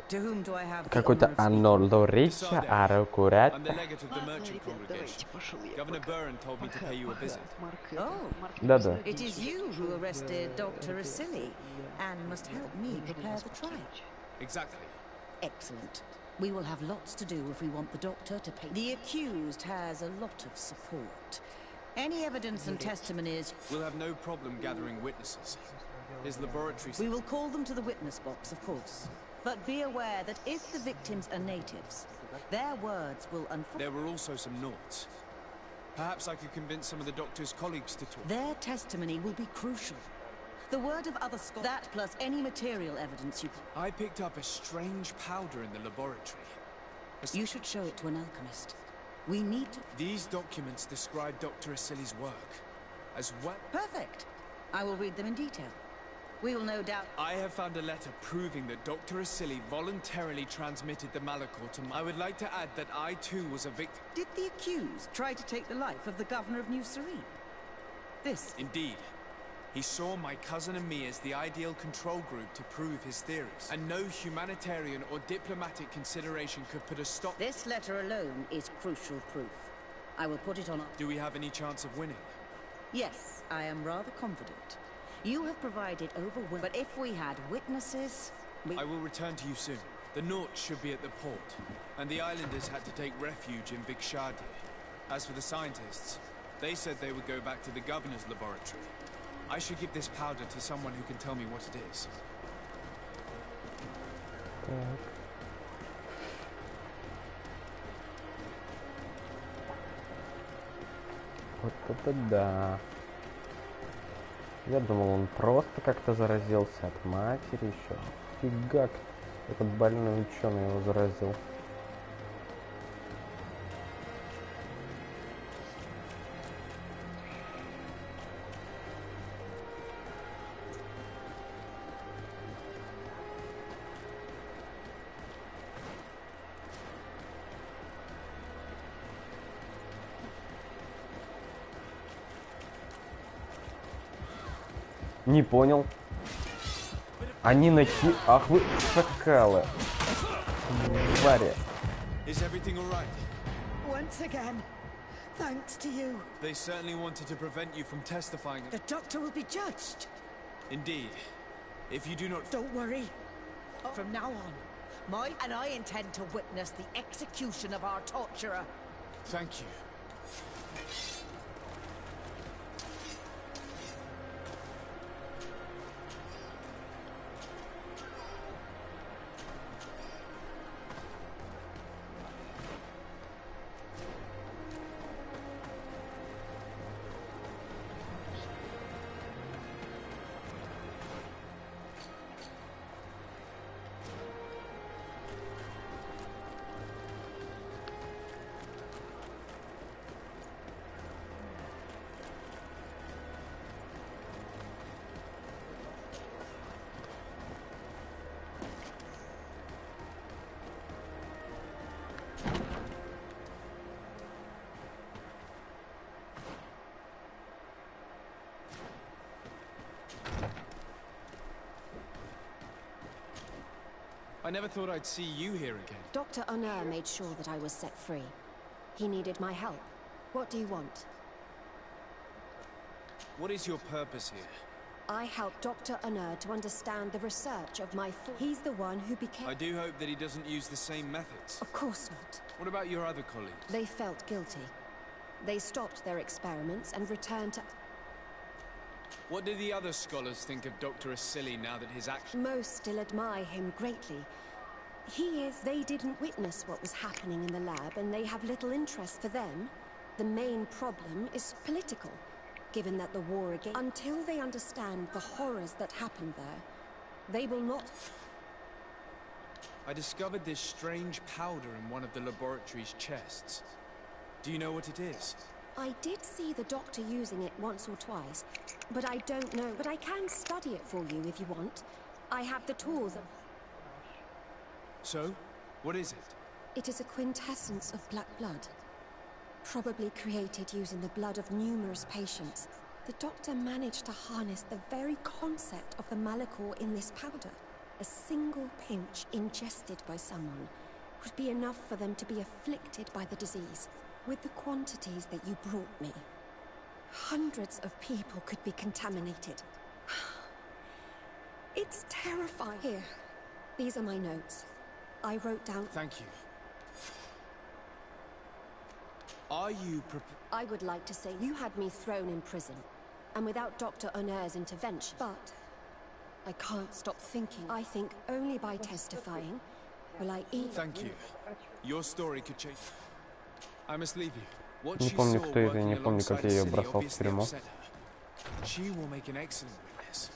K: To whom do I have the
A: Какой-то
K: honor of
A: Анна Дореча, Аро Курат.
D: I'm the legate of the merchant congregation. Governor Burren told me to pay you a visit.
K: Oh,
A: Да-да.
K: it is you who arrested Dr. Asili and must help me prepare the trial.
D: Exactly.
K: Excellent. We will have lots to do if we want the doctor to pay. The accused has a lot of support. Any evidence and testimonies...
D: We'll have no problem gathering witnesses. His laboratory...
K: We will call them to the witness box, of course. But be aware that if the victims are natives, their words will unfortunately...
D: There were also some noughts. Perhaps I could convince some of the doctor's colleagues to talk.
K: Their testimony will be crucial. The word of other scholars... That plus any material evidence you...
D: I picked up a strange powder in the laboratory.
K: You should show it to an alchemist. We need to...
D: These documents describe Dr. Asili's work, as well...
K: Perfect. I will read them in detail. We will no doubt...
D: I have found a letter proving that Dr. Asili voluntarily transmitted the Malachor to me. I would like to add that I too was a victim.
K: Did the accused try to take the life of the governor of New Serene? This...
D: Indeed. He saw my cousin and me as the ideal control group to prove his theories. And no humanitarian or diplomatic consideration could put a stop...
K: This letter alone is crucial proof. I will put it on...
D: Do we have any chance of winning?
K: Yes, I am rather confident. You have provided overwhelming... But if we had witnesses...
D: I will return to you soon. The Noughts should be at the port, and the islanders had to take refuge in Vikshadi. As for the scientists, they said they would go back to the governor's laboratory. I should give this powder to someone who can tell me what it is.
A: Вот это да. Я думал, он просто как-то заразился от матери еще. Фига, этот больной ученый его заразил. Не понял. Они Ах вы шакалы. Твари.
K: Once again, thanks to you.
D: They certainly wanted to prevent you from testifying.
K: The doctor will be judged.
D: Indeed. If you do not...
K: Don't worry. From now on, I intend to witness the execution of our torturer.
D: Thank you. never thought I'd see you here again.
M: Dr. Honor made sure that I was set free. He needed my help. What do you want?
D: What is your purpose here?
M: I helped Dr. Honor to understand the research of my He's the one who became...
D: I do hope that he doesn't use the same methods.
M: Of course not.
D: What about your other colleagues?
M: They felt guilty. They stopped their experiments and returned to...
D: What do the other scholars think of Dr. Asili now that his actions...
M: Most still admire him greatly. They didn't witness what was happening in the lab, and they have little interest for them. The main problem is political, given that the war again... Until they understand the horrors that happened there, they will not...
D: I discovered this strange powder in one of the laboratory's chests. Do you know what it is?
M: I did see the doctor using it once or twice, but I don't know. But I can study it for you if you want. I have the tools.
D: So, what is it?
M: It is a quintessence of black blood. Probably created using the blood of numerous patients. The doctor managed to harness the very concept of the Malachor in this powder. A single pinch ingested by someone would be enough for them to be afflicted by the disease. With the quantities that you brought me, hundreds of people could be contaminated. It's terrifying. Here, these are my notes. I wrote down...
D: Thank you. Are you
M: I would like to say you had me thrown in prison, and without Dr. Honor's intervention. But I can't stop thinking. I think only by testifying will I eat...
D: Thank you. Your story could change... I must leave you. What
A: Не
D: she
A: помню,
D: saw
A: кто это, не
D: working
A: помню, как
D: alongside
A: я ее
D: Asili
A: бросал в
D: obviously
A: тюрьму.
D: upset her. She will make an excellent witness.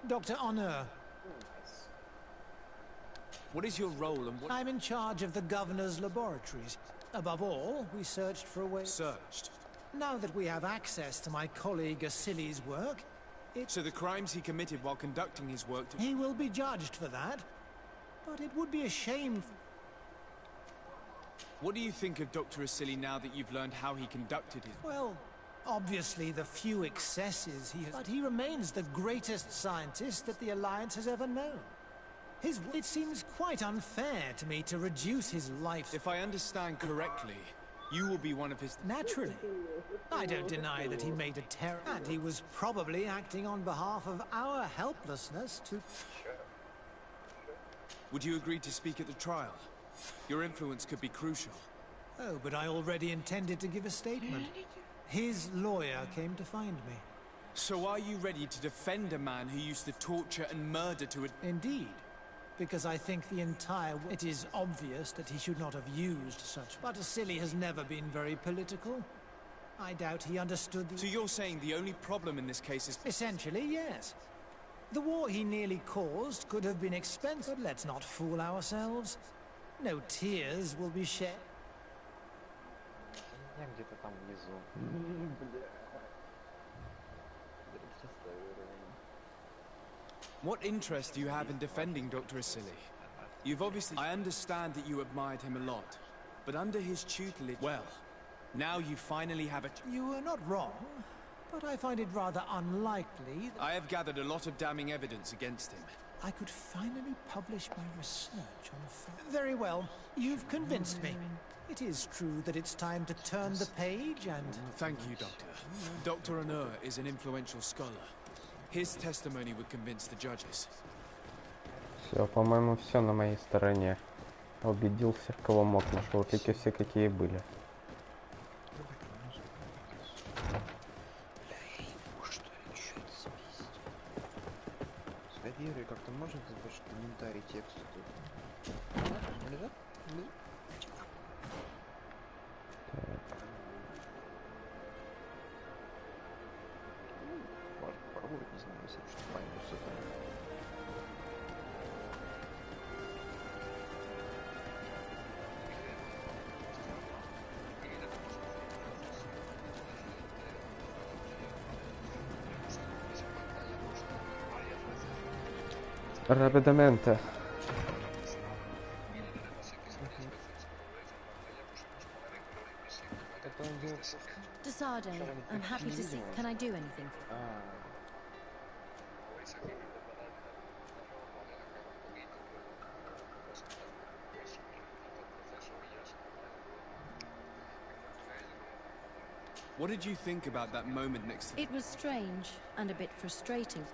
H: Dr. Honor.
D: What is your role and what...
H: I'm in charge of the governor's laboratories. Above all, we searched for a way...
D: Searched?
H: Now that we have access to my colleague Asili's work,
D: So the crimes he committed while conducting his work...
H: He will be judged for that. But it would be a shame...
D: What do you think of Dr. Asili now that you've learned how he conducted his...
H: Well, obviously the few excesses he has... But he remains the greatest scientist that the Alliance has ever known. It seems quite unfair to me to reduce his life...
D: If I understand correctly, you will be one of his...
H: Naturally. I don't deny that he made a terror... And he was probably acting on behalf of our helplessness to...
D: Would you agree to speak at the trial? Your influence could be crucial.
H: Oh, but I already intended to give a statement. His lawyer came to find me.
D: So are you ready to defend a man who used to torture and murder to...
H: Indeed. Because I think the entire... It is obvious that he should not have used such... But Asili has never been very political. I doubt he understood the...
D: So you're saying the only problem in this case is...
H: Essentially, yes. The war he nearly caused could have been expensive. But let's not fool ourselves. No tears will be shed.
D: What interest do you have in defending Dr. Asili? You've obviously... I understand that you admired him a lot, but under his tutelage... Well, now you finally have a...
H: You were not wrong, but I find it rather unlikely that
D: I have gathered a lot of damning evidence against him.
H: I could finally publish my research on the fact. Very well, you've convinced me. It is true that it's time to turn the page and...
D: Thank you, Doctor. Dr. Honor is an influential scholar. His testimony would convince the judges.
A: Все, по-моему, все на моей стороне. Убедил всех, кого мог, нашел улики все, какие были.
N: Юрий, как-то можно ваш комментарий тексту тут? Лежат? Попробовать, не знаю, если что пойму с этого.
A: Rapidamente.
O: Desardo, I'm happy to see. Can I do anything?
D: What did you think about that moment next to...
O: It was strange and a bit frustrating.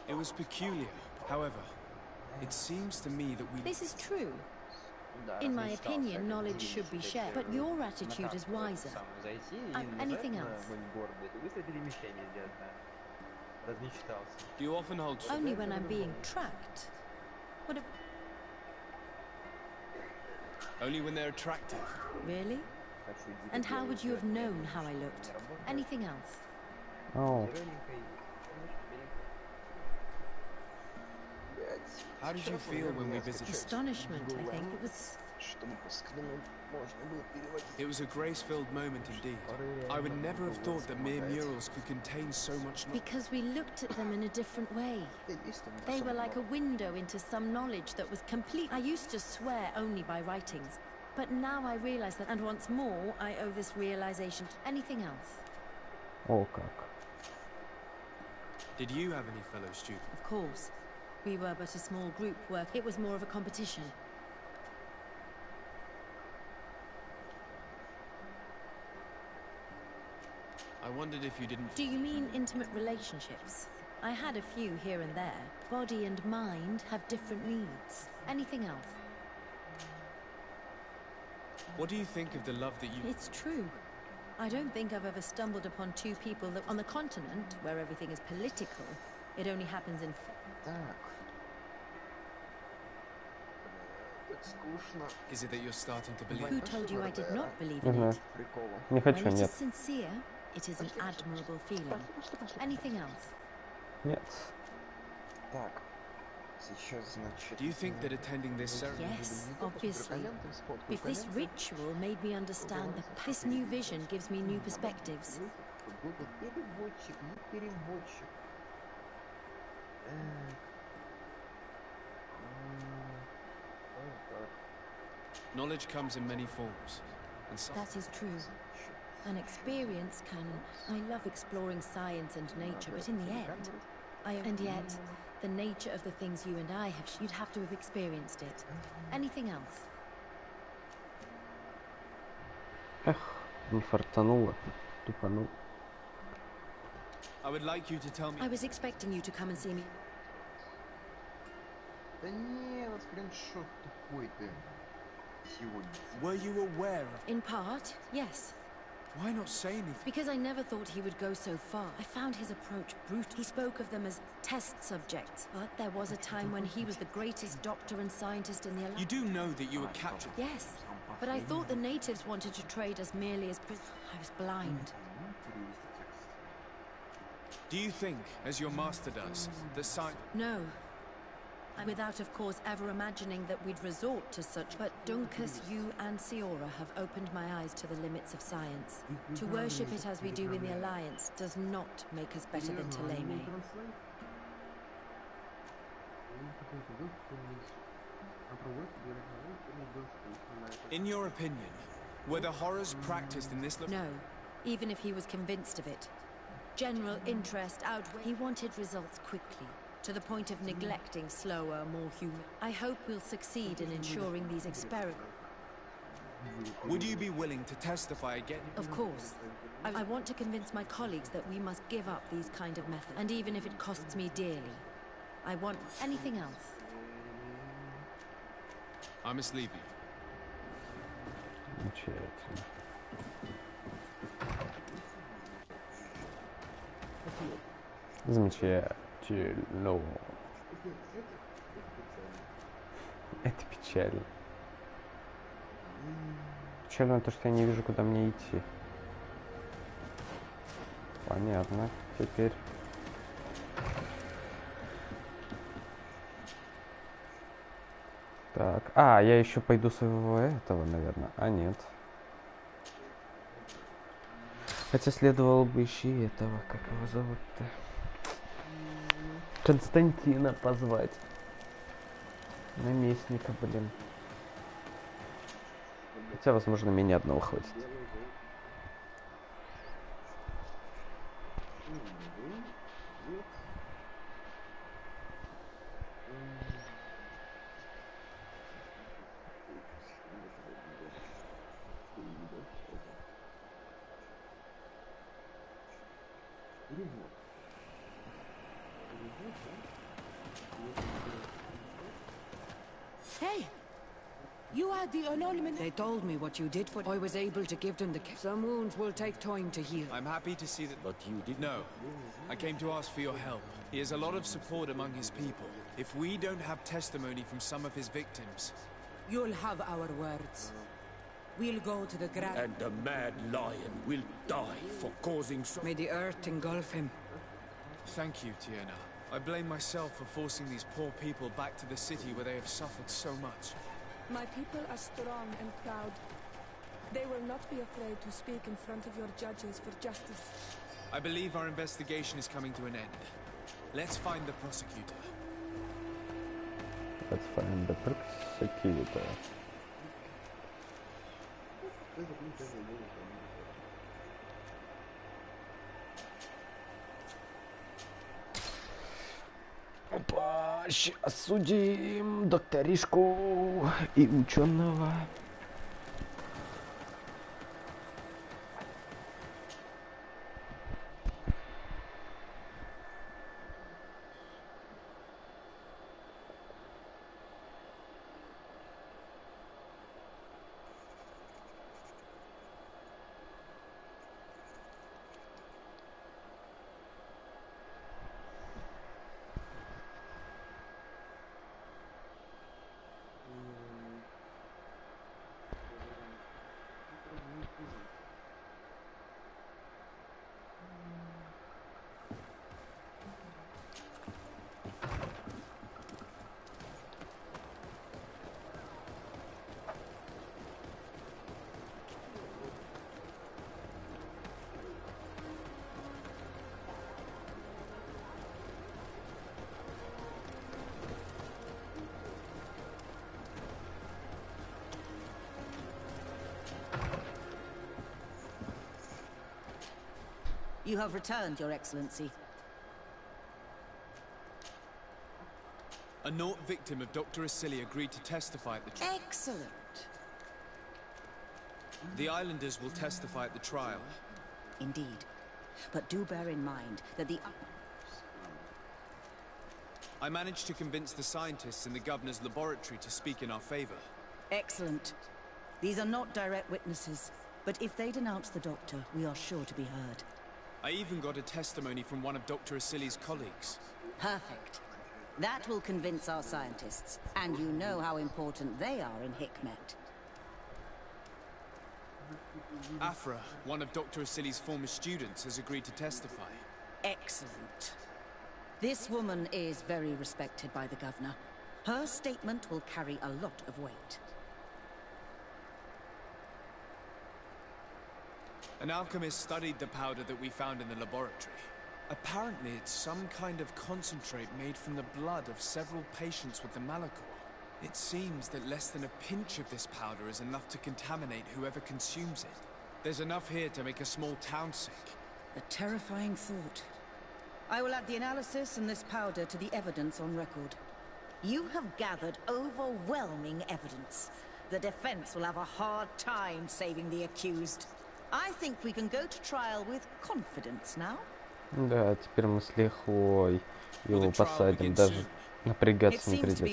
D: It was peculiar. However, it seems to me that we...
O: This is true. In my opinion, knowledge should be shared, but your attitude is wiser. Anything else?
D: Do you often hold...
O: Only when I'm being tracked. What if...
D: Only when they're attractive.
O: Really? And how would you have known how I looked? Anything else?
A: Oh.
D: How did you feel when we visited?
O: Astonishment, I think.
D: It was a grace-filled moment indeed. I would never have thought that mere murals could contain so much...
O: Because we looked at them in a different way. They were like a window into some knowledge that was complete. I used to swear only by writings, but now I realize that, and once more, I owe this realization to anything else.
A: Oh, как.
D: Did you have any fellow students?
O: Of course. We were but a small group work. It was more of a competition.
D: I wondered if you didn't...
O: Do you mean intimate relationships? I had a few here and there. Body and mind have different needs. Anything else?
D: What do you think of the love that you...
O: It's true. I don't think I've ever stumbled upon two people that... On the continent, where everything is political, it only happens in...
D: Is it that you're starting to believe?
O: Who told you I did not believe in it?
A: Не хочу,
O: When it
A: нет.
O: is sincere, it is an admirable feeling. Anything else?
A: Нет.
D: Do you think that attending this ceremony...
O: Yes, obviously. If this ritual made me understand that this new vision gives me new perspectives.
D: Knowledge comes in many forms. And some...
O: That is true. An experience can... I love exploring science and nature, but in the end... And yet, the nature of the things you and I have... You'd have to have experienced it. Anything else?
A: Эх, не фартануло. Тупанул.
D: I would like you to tell me...
O: I was expecting you to come and see me.
D: Were you aware of...
O: In part, yes.
D: Why not say anything?
O: Because I never thought he would go so far. I found his approach brutal. He spoke of them as test subjects. But there was a time when he was the greatest doctor and scientist in the Alliance.
D: You do know that you were captured.
O: Yes, but I thought the natives wanted to trade us merely as I was blind.
D: Do you think, as your master does, that science...
O: No. Without, of course, ever imagining that we'd resort to such. But Duncas, you and Siora have opened my eyes to the limits of science. To worship it as we do in the Alliance does not make us better than Ptolemy.
D: In your opinion, were the horrors practiced in this...
O: No, even if he was convinced of it. General interest outweighed. He wanted results quickly, to the point of neglecting slower, more human. I hope we'll succeed in ensuring these experiments.
D: Would you be willing to testify again?
O: Of course. I want to convince my colleagues that we must give up these kind of methods, and even if it costs me dearly. I want anything else.
D: I must leave you.
A: Замечательно. Это печально. Печально то, что я не вижу, куда мне идти. Понятно. Теперь... Так. А, я еще пойду своего этого, наверное. А, нет. Хотя следовало бы еще и этого, как его зовут-то? Константина позвать. Наместника, блин. Хотя, возможно, меня одного хватит.
K: Hey! You are the annulment. They told me what you did for... I was able to give them the... Some wounds will take time to heal.
D: I'm happy to see that...
H: But you did...
D: No. I came to ask for your help. He has a lot of support among his people. If we don't have testimony from some of his victims...
K: You'll have our words. We'll go to the ground.
H: And the mad lion will die for causing so...
K: May the earth engulf him.
D: Thank you, Tiana. I blame myself for forcing these poor people back to the city where they have suffered so much.
G: My people are strong and proud. They will not be afraid to speak in front of your judges for justice.
D: I believe our investigation is coming to an end. Let's find the prosecutor.
A: Let's find the prosecutor. Опа, сейчас судим докторишку и ученого.
O: You have returned, Your Excellency.
D: A Naut victim of Dr. Asili agreed to testify at the trial.
O: Excellent.
D: The islanders will testify at the trial.
O: Indeed. But do bear in mind that the...
D: I managed to convince the scientists in the governor's laboratory to speak in our favor.
O: Excellent. These are not direct witnesses, but if they denounce the doctor, we are sure to be heard.
D: I even got a testimony from one of Dr. Asili's colleagues.
O: Perfect. That will convince our scientists, and you know how important they are in Hikmet.
D: Afra, one of Dr. Asili's former students, has agreed to testify.
O: Excellent. This woman is very respected by the governor. Her statement will carry a lot of weight.
D: An alchemist studied the powder that we found in the laboratory. Apparently, it's some kind of concentrate made from the blood of several patients with the Malachor. It seems that less than a pinch of this powder is enough to contaminate whoever consumes it. There's enough here to make a small town sick.
P: A terrifying thought. I will add the analysis and this powder to the evidence on record.
I: You have gathered overwhelming evidence. The defense will have a hard time saving the accused. I think we can go to trial with confidence now.
A: Да, теперь мы с лихвой его посадим, даже напрягаться не придется.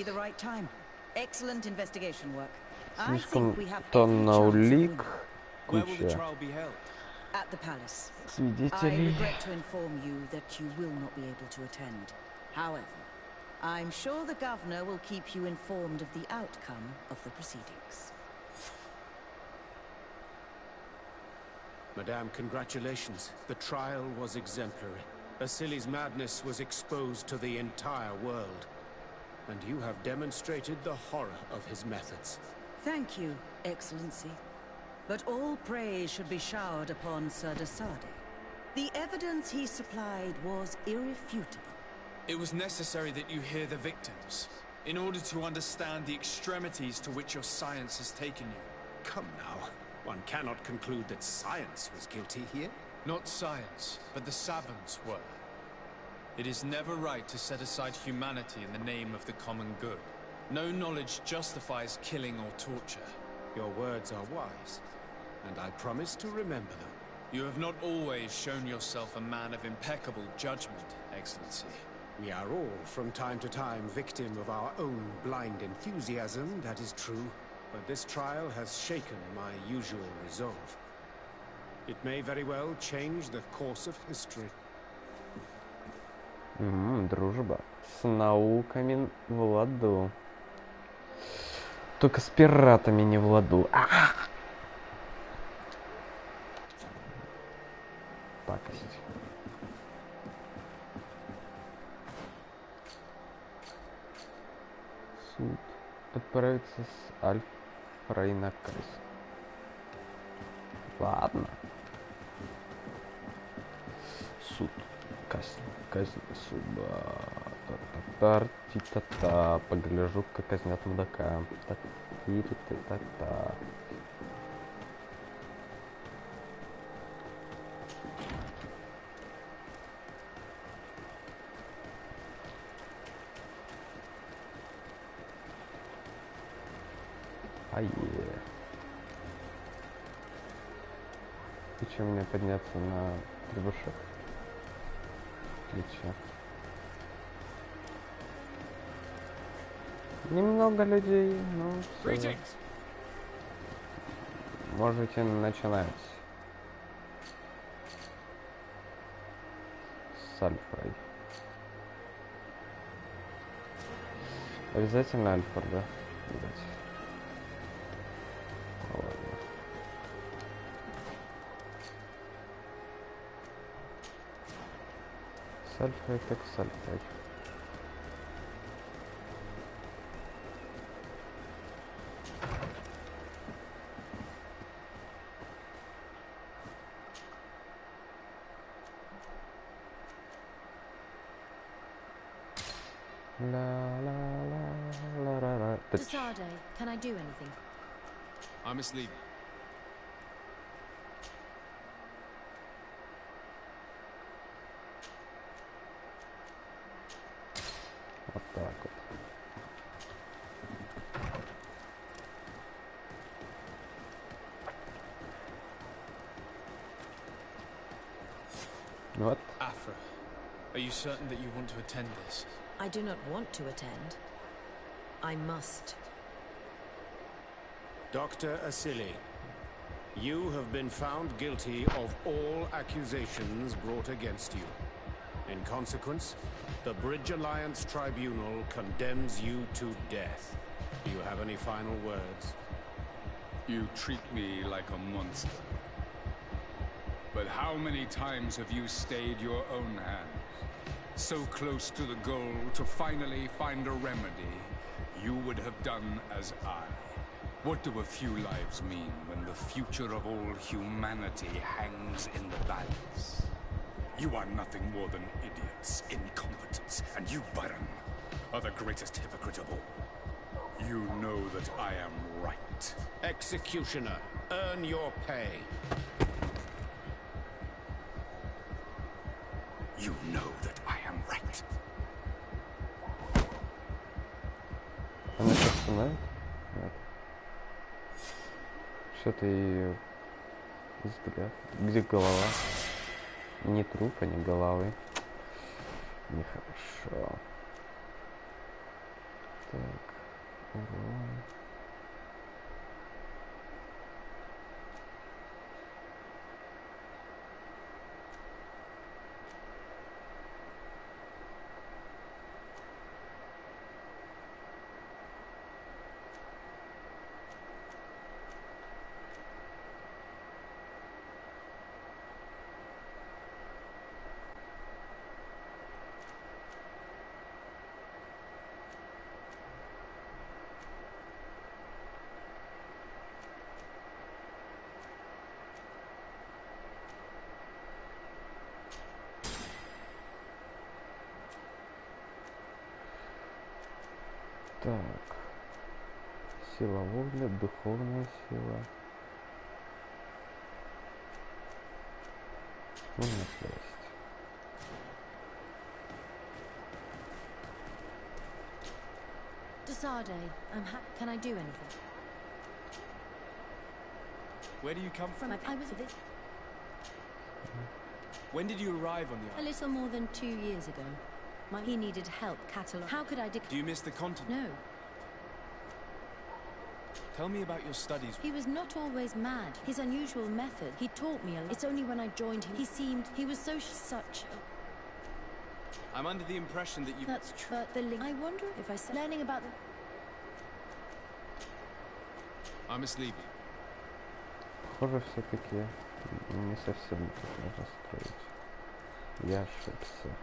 A: Слишком тонна улик, куча свидетелей.
P: I'm sure the governor will keep you informed of the outcome of the proceedings.
H: Madame, congratulations. The trial was exemplary. Asili's madness was exposed to the entire world. And you have demonstrated the horror of his methods.
P: Thank you, Excellency. But all praise should be showered upon Sir Desade. The evidence he supplied was irrefutable.
D: It was necessary that you hear the victims, in order to understand the extremities to which your science has taken you.
H: Come now. One cannot conclude that science was guilty here.
D: Not science, but the savants were. It is never right to set aside humanity in the name of the common good. No knowledge justifies killing or torture.
H: Your words are wise, and I promise to remember them.
D: You have not always shown yourself a man of impeccable judgment, Excellency.
H: We are all, from time to time, victim of our own blind enthusiasm, that is true. But this trial has shaken my usual resolve. It may very well change the course of history.
A: Дружба. С науками в ладу. Только с пиратами не в ладу. Пакость. Суд. Отправиться с Альфрой на казнь. Ладно. Суд. Казнь суда. Та-та-та-та-та. Погляжу, как казнят мудака. Та-та-та-та-та. И что, мне подняться на требушек? Или что? Немного людей, ну все. Можете начинать. С Альфрой. Обязательно Альфр, да? Ладно. С Альфой так с Альфой.
O: Desade, can I do anything?
D: I'm asleep.
A: Вот так вот. Вот.
D: Afra, are you certain that you want to attend this?
O: I do not want to attend. I must.
H: Dr. Asili, you have been found guilty of all accusations brought against you. In consequence, the Bridge Alliance Tribunal condemns you to death. Do you have any final words?
Q: You treat me like a monster. But how many times have you stayed your own hand? So close to the goal to finally find a remedy, you would have done as I. What do a few lives mean when the future of all humanity hangs in the balance? You are nothing more than idiots, incompetents, and you, Baron, are the greatest hypocrite of all. You know that I am right.
H: Executioner, earn your pay.
Q: You know that I am right.
A: Она сейчас снимает? Нет. Что-то ее взгляд. Где голова? Не труп, а не головы. Нехорошо. Так, урон. Так, сила воли, духовная сила, выносливость.
O: Desarde, can I do anything?
D: Where do you come from?
O: I was this
D: When did you arrive on the
O: a
D: island?
O: little more than 2 years ago. He needed help catalog. How could I
D: Do you miss the continent?
O: No.
D: Tell me about your studies.
O: He was not always mad. His unusual method. He taught me a lot. It's only when I joined him. He was such.
D: I'm under the impression that you...
O: That's true. But I wonder if I said learning about the...
D: I must leave you.
A: Похоже, все-таки не совсем так можно строить. Я ошибся.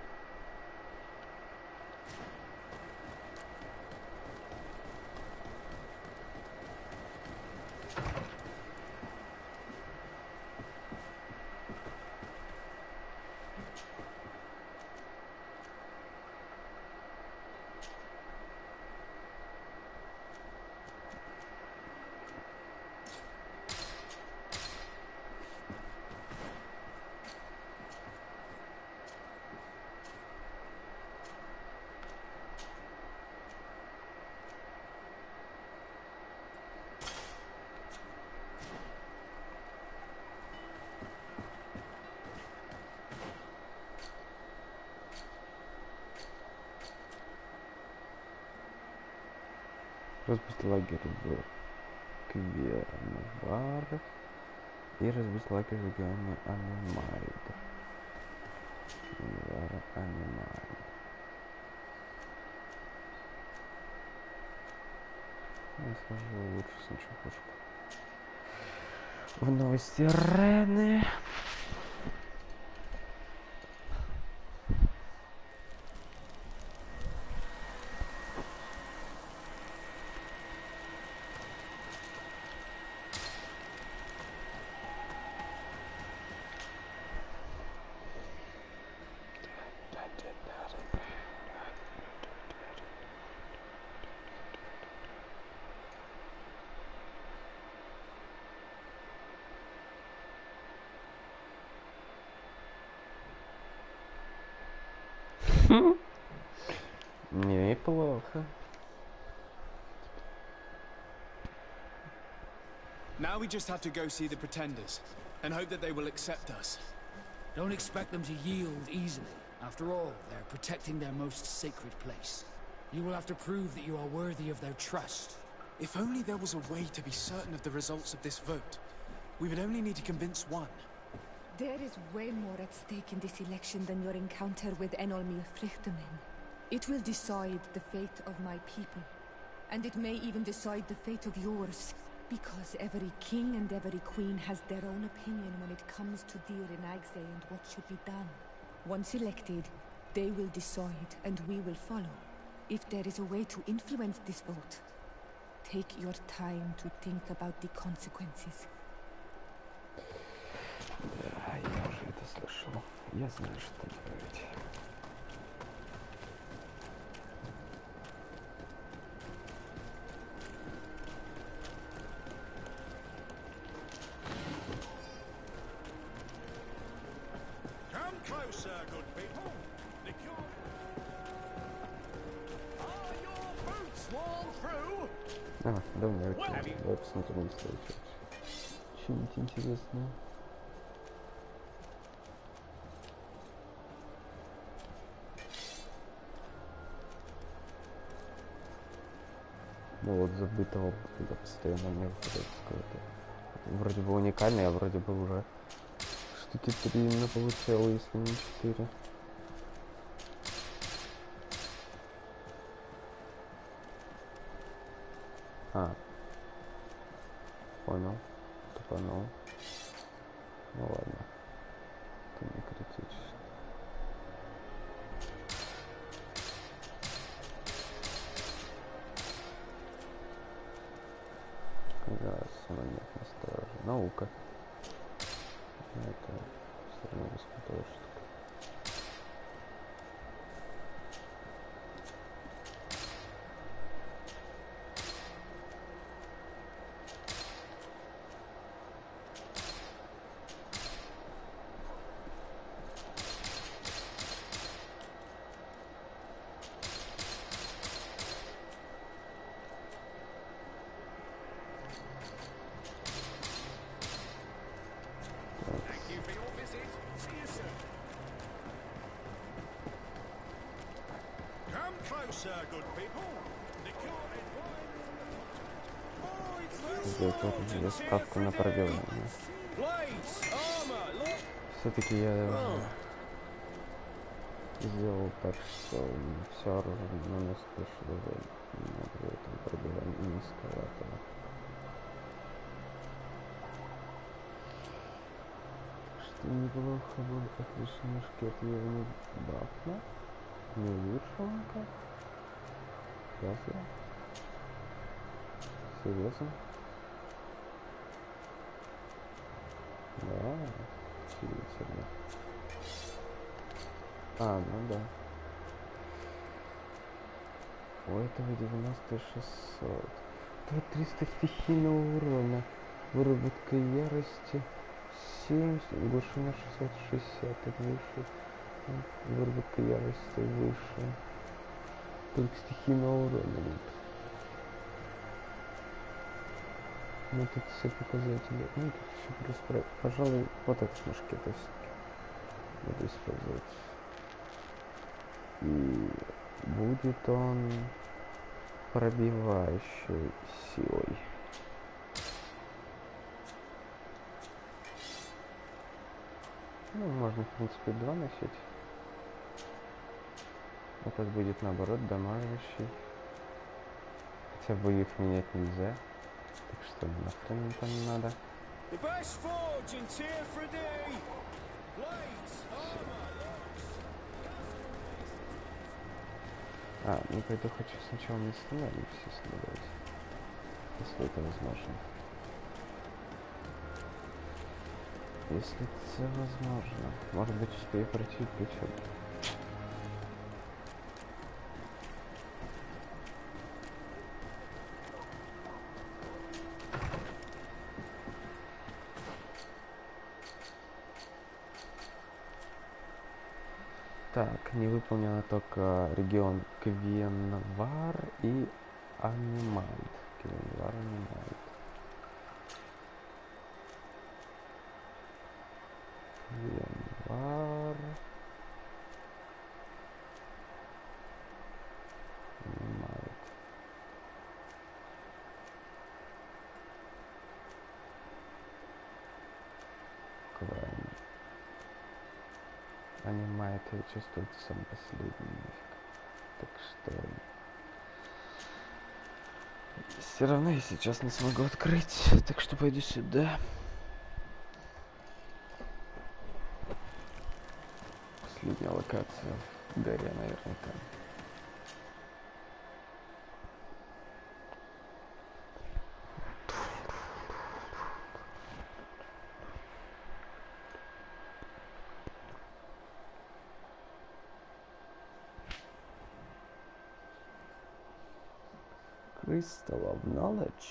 A: Разбить лагерь в Квернвар и разбить лагерь в регионе Анимайд. Квернвар, Анимайд. Я схожу лучше сначала пушку. В новости Рены. Неплохо.
D: Now we just have to go see the pretenders and hope that they will accept us.
L: Don't expect them to yield easily. After all, they're protecting their most sacred place. You will have to prove that you are worthy of their trust.
D: If only there was a way to be certain of the results of this vote. We would only need to convince one.
G: There is way more at stake in this election than your encounter with Enolmir Frichtermen. It will decide the fate of my people. And it may even decide the fate of yours. Because every king and every queen has their own opinion when it comes to Dir in Agse and what should be done. Once elected, they will decide and we will follow. If there is a way to influence this vote, take your time to think about the consequences.
A: Да, я уже это слышал. Я знаю, что делать.
H: closer, good people. Are your boots worn through?
A: Давай посмотрим на следующий. Что-нибудь интересное. Ну вот забытого я постоянно мне выпадает какое-то. Вроде бы уникальный, а вроде бы уже штуки 3 именно получал, если не 4. Понял. Тупанул. Ну ладно. Это не критично. Да, самолет на страже. Наука. Это все равно беспутная штука. Ставка на пробивание. Все-таки я сделал так, что все оружие наносит больше урона, но при этом пробивание низковатого. Что неплохо был отличный шкет, я его не бафну, не улучшил никак. Разве? Серьезно? Да, действительно. Ну да. У этого 90-600. Тут 300 стихийного урона. Выработка ярости 70, оглушение 660, это выше. Выработка ярости выше. Только стихийного урона нет. Ну тут все показатели. Ну тут еще плюс, пожалуй, вот этот мушкет я все-таки буду использовать. И будет он пробивающей силой. Ну, можно, в принципе, 2 носить. Этот будет, наоборот, дамажащий. Хотя боев менять нельзя. Так что нахрен там надо. Ну пойду хочу сначала на сценарий все следовать. Если это возможно. Если это возможно. Может быть, успею пройти ключом. Так, не выполнено только регион Квенвар и Анимальд. Квенвар, Анимальд. Квенвар. Анимальд. Квен. Анимает, я чувствую, это самый последний нифиг. Так что все равно я сейчас не смогу открыть, так что пойду сюда. Последняя локация в горе наверняка. Crystal of Knowledge.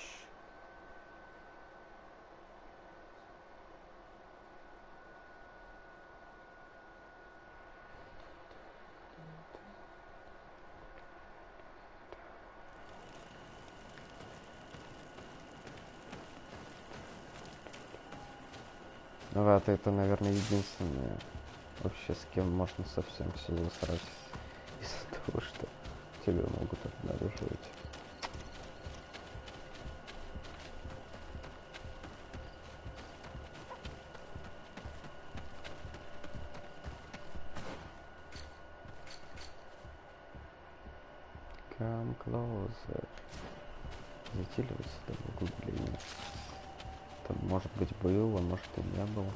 A: Вата это, наверное, единственное вообще, с кем можно совсем все засрать. Из-за того, что тебя могут обнаруживать. Come closer. Затиливается до углубления. Там, может быть, было, может и не было.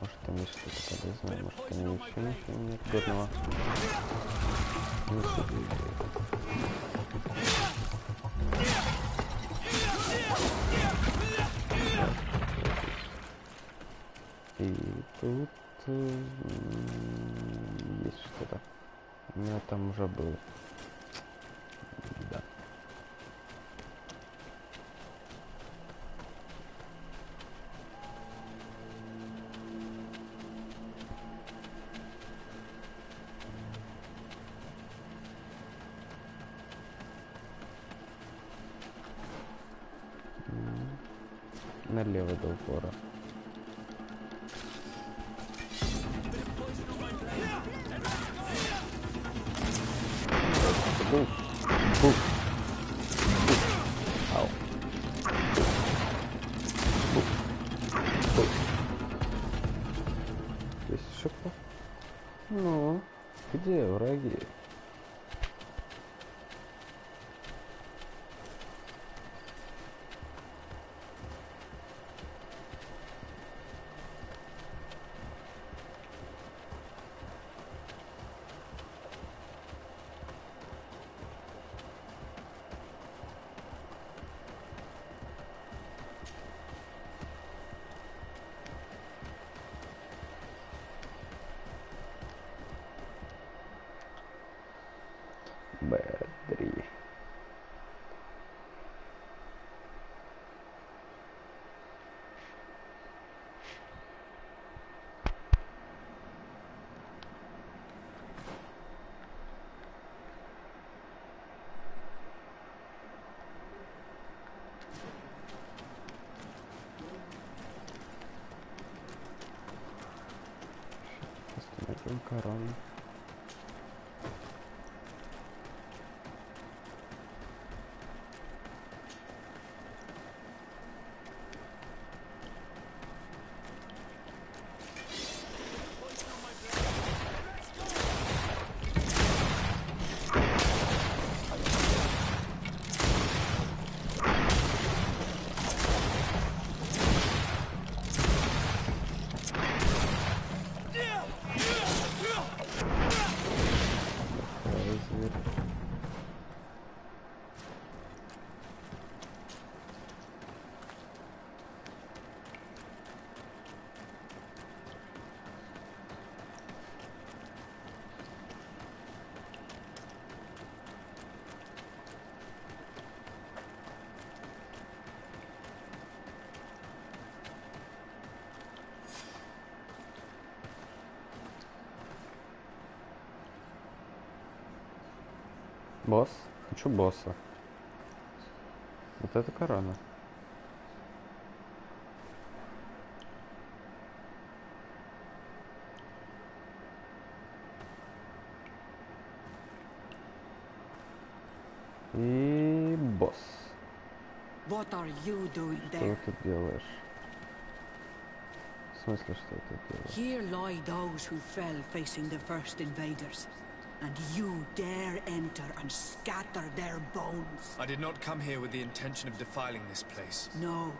A: Может, там есть что-то полезное, может, там вообще ничего нет годного. И тут есть что-то. У меня там уже был. Да. Налево до упора. Бух. Бух. Ау. Бух. Бух. Здесь еще кто? Ну, где враги? Б3. Остановим корону. Босс? Хочу босса. Вот это корона. И босс.
K: What are you doing
A: Что
K: there?
A: ты делаешь? В смысле, что ты делаешь?
K: Here lie those who fell facing the first invaders. And you dare enter and scatter their bones.
D: I did not come here with the intention of defiling this place.
K: No.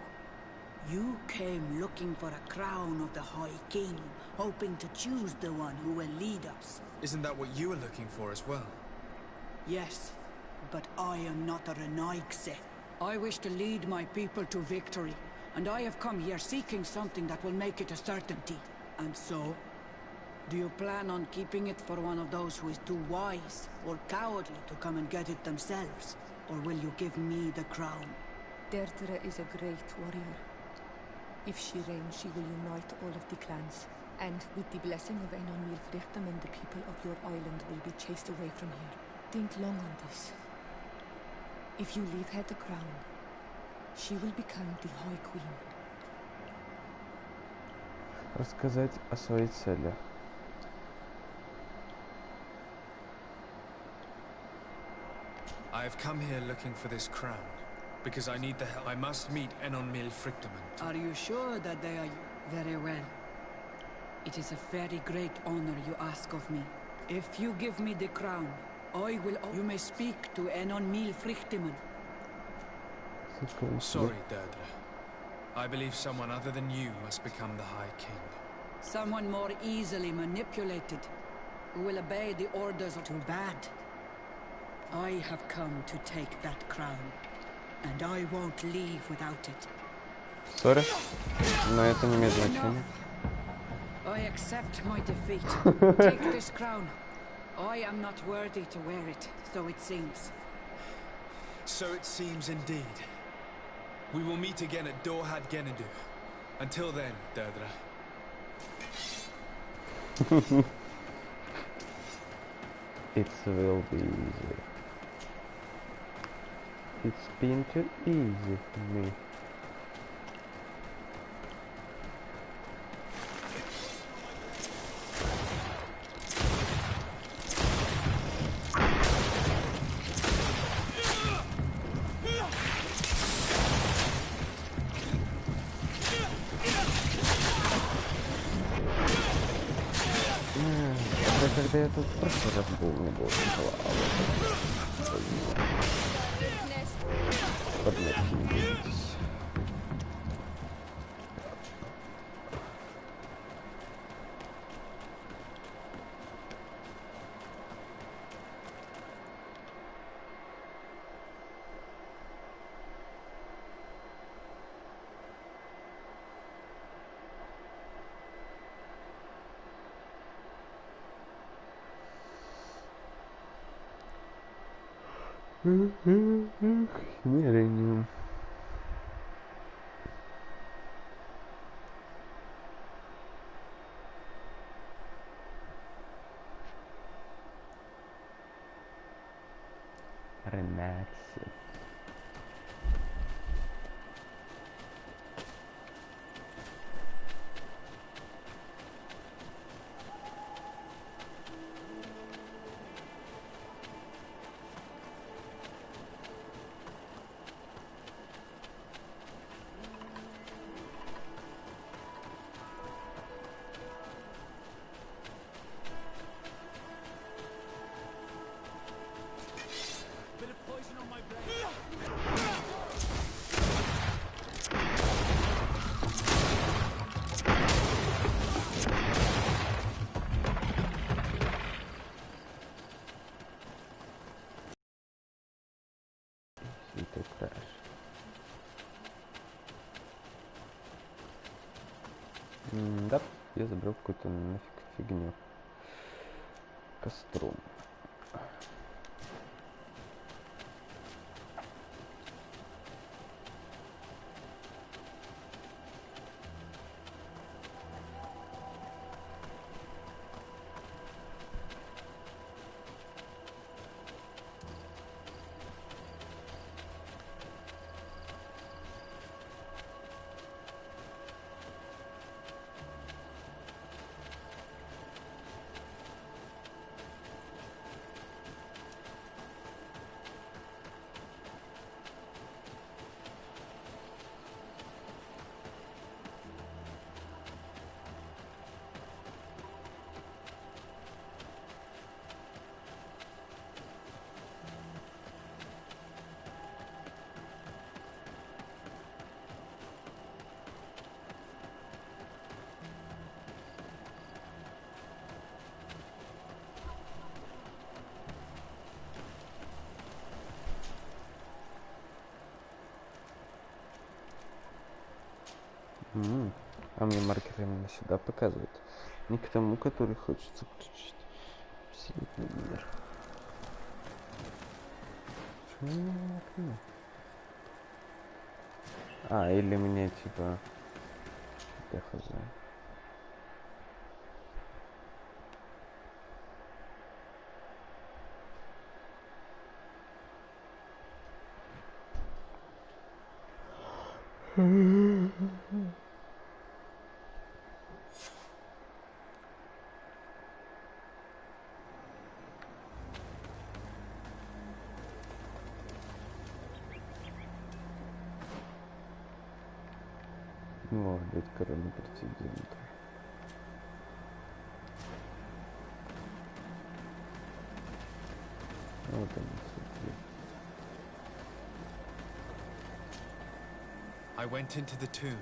K: You came looking for a crown of the High King, hoping to choose the one who will lead us.
D: Isn't that what you were looking for as well?
K: Yes, but I am not a Renaigse. I wish to lead my people to victory, and I have come here seeking something that will make it a certainty. And so, do you plan on keeping it for one of those who is too wise or cowardly to come and get it themselves? Or will you give me the crown?
G: Deirdre is a great warrior. If she reigns, she will unite all of the clans. And with the blessing of Enon Milfrichtam, the people of your island will be chased away from here. Think long on this. If you leave her the crown, she will become the High Queen.
A: рассказать о своей цели.
D: I have come here looking for this crown, because I need the help. I must meet Enonmil Frictement.
K: Are you sure that they are... Very well. It is a very great honor you ask of me. If you give me the crown, I will... You may speak to Enonmil Frictement.
D: Sorry, Deirdre. I believe someone other than you must become the High King.
K: Someone more easily manipulated, who will obey the orders of... Too bad. I have come to take that crown, and I won't leave without it.
A: Sorry, но это не имеет значения.
K: I accept my defeat. Take this crown. I am not worthy to wear it, so it seems.
D: So it seems indeed. We will meet again at Dorhad Genadu. Until then, Deirdre.
A: It will be easy. It's been too easy for me. Когда я тут просто раз был, не было никого. Поднять. Хмелением. Ренакси. Да, я забрал какую-то нафиг фигню. Костром. А мне маркер именно сюда показывает. Не к тому, который хочется включить. Абсолютно мир. А, или мне типа... Я хз. Вот, дать корону прецедента. Вот они, смотри.
R: I went into the tomb.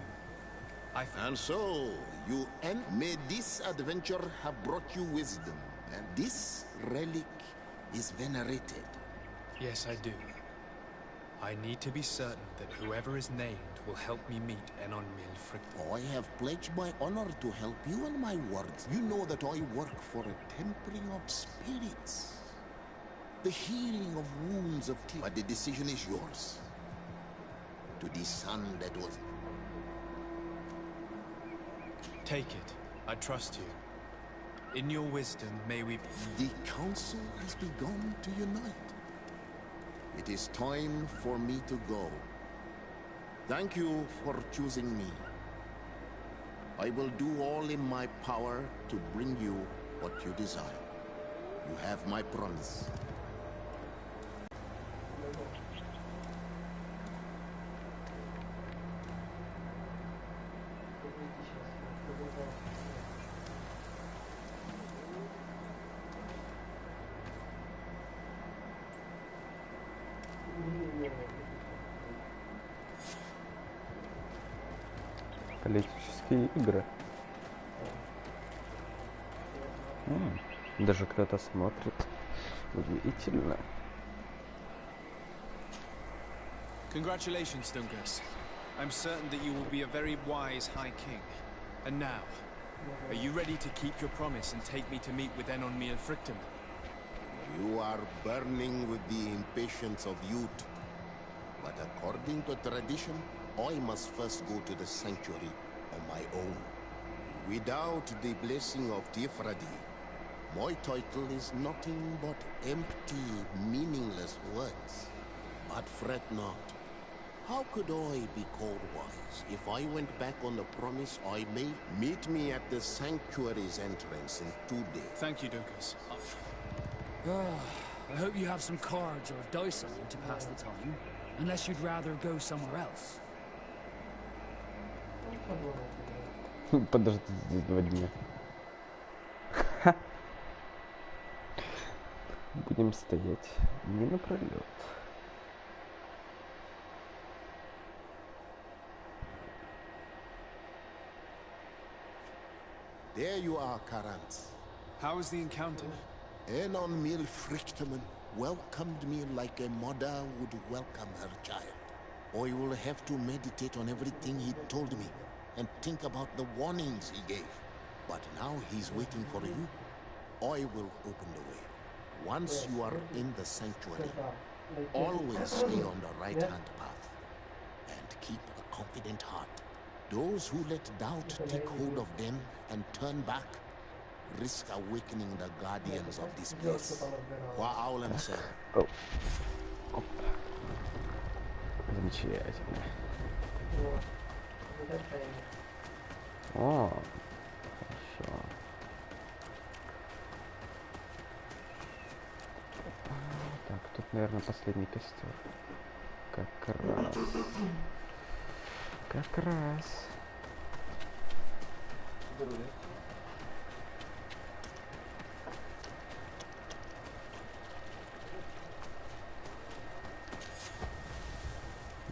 S: And so, you and may this adventure have brought you wisdom, and this relic is venerated.
R: Yes, I do. I need to be certain that whoever is named will help me meet Enon Milfric.
S: I have pledged my honor to help you and my words. You know that I work for a tempering of spirits. The healing of wounds of teeth. But the decision is yours. To the son that was...
R: Take it. I trust you. In your wisdom, may we...
S: The council has begun to unite. It is time for me to go. Thank you for choosing me. I will do all in my power to bring you what you desire. You have my promise.
A: Политические игры. Даже кто-то смотрит. Удивительно.
D: Congratulations, Dungus. I'm certain that you will be a very wise High King. And now, are you ready to keep your promise and take me to meet with Enon Milfric?
S: You are burning with the impatience of youth. But according to tradition, I must first go to the sanctuary on my own. Without the blessing of Tifradi, my title is nothing but empty, meaningless words. But fret not. How could I be called wise if I went back on the promise I made? Meet me at the sanctuary's entrance in 2 days.
D: Thank you, Dungus.
L: I hope you have some cards or dice on you to pass the time. Unless you'd rather go somewhere else.
A: Подожди, 2 дня. Будем стоять не напролет.
S: There you are, Karant.
D: How was the encounter?
S: Enon Milfric welcomed me like a mother would welcome her child. I will have to meditate on everything he told me and think about the warnings he gave. But now he's waiting for you. I will open the way. Once you are in the sanctuary, always stay on the right-hand path and keep a confident heart. Those who let doubt take hold of them and turn back risk awakening the guardians of this place.
A: Oh. Замечательно. О, хорошо. Так, тут, наверное, последний костер. Как раз. Как раз.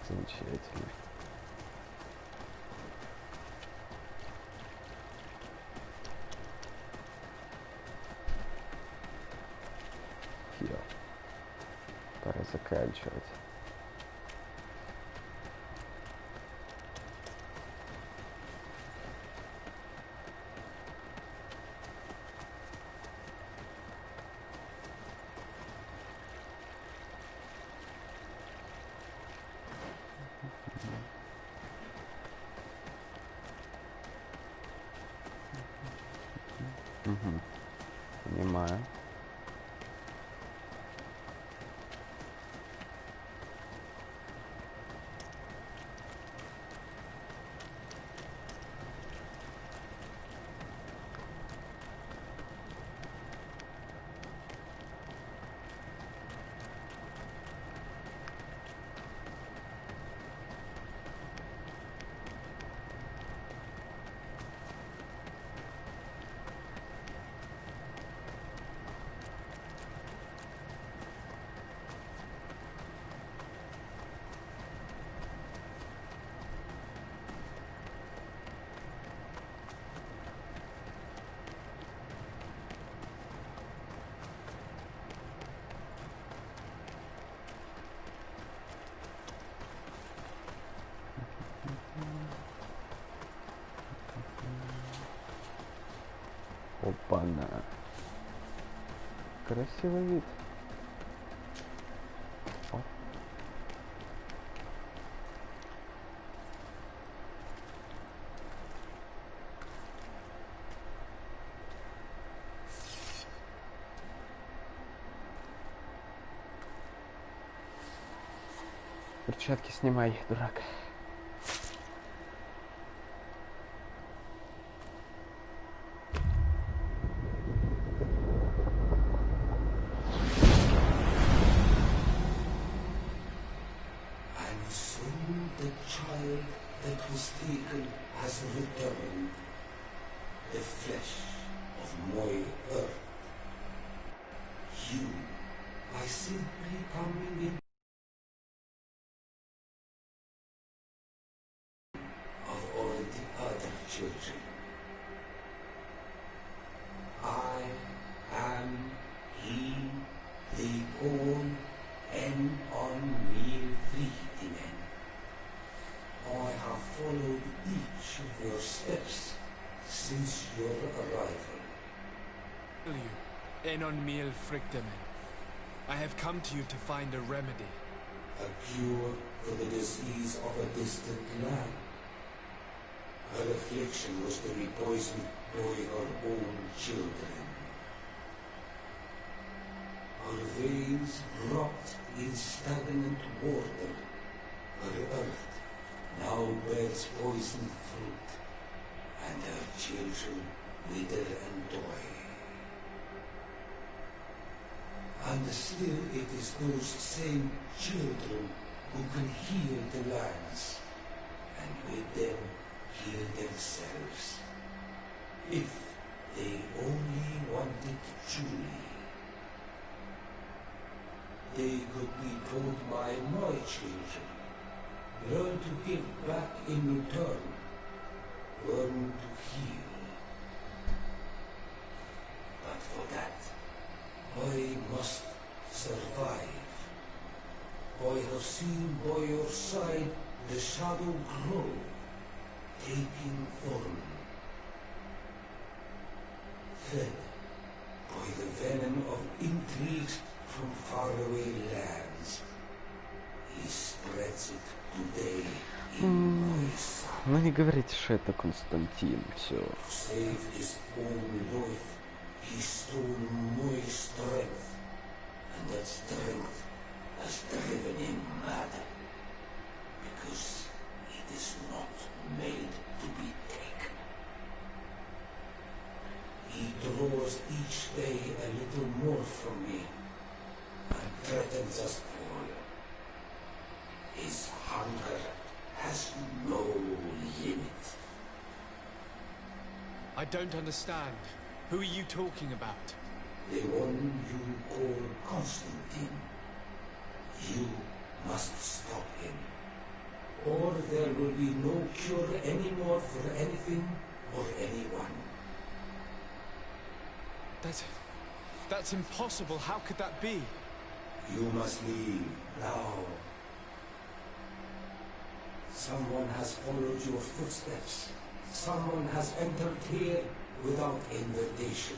A: Замечательно. Все. Пора заканчивать. Понимаю. Опа-на. Красивый вид. О. Перчатки снимай, дурак.
D: I have come to you to find a remedy.
T: A cure for the disease of a distant land. Her affliction was to be poisoned by her own children. Her veins rot in stagnant water. Her earth now bears poisoned fruit, and her children wither and die. And still it is those same children who can heal the lands, and with them heal themselves, if they only wanted truly. They could be told by my children, learn to give back in return, learn to heal. But for that, I must survive. I have seen by your side the shadow grow, taking form. Fed by the venom of intrigues from faraway lands, he spreads it today in my sight.
A: Ну не говорите, что это Константин, все.
T: To save his own life, he stole my strength, and that strength has driven him mad, because it is not made to be taken. He draws each day a little more from me, and threatens us all. His hunger has no limit.
D: I don't understand. Who are you talking about?
T: The one you call Constantine. You must stop him, or there will be no cure anymore for anything or anyone.
D: That's impossible. How could that be?
T: You must leave now. Someone has followed your footsteps. Someone has entered here without invitation.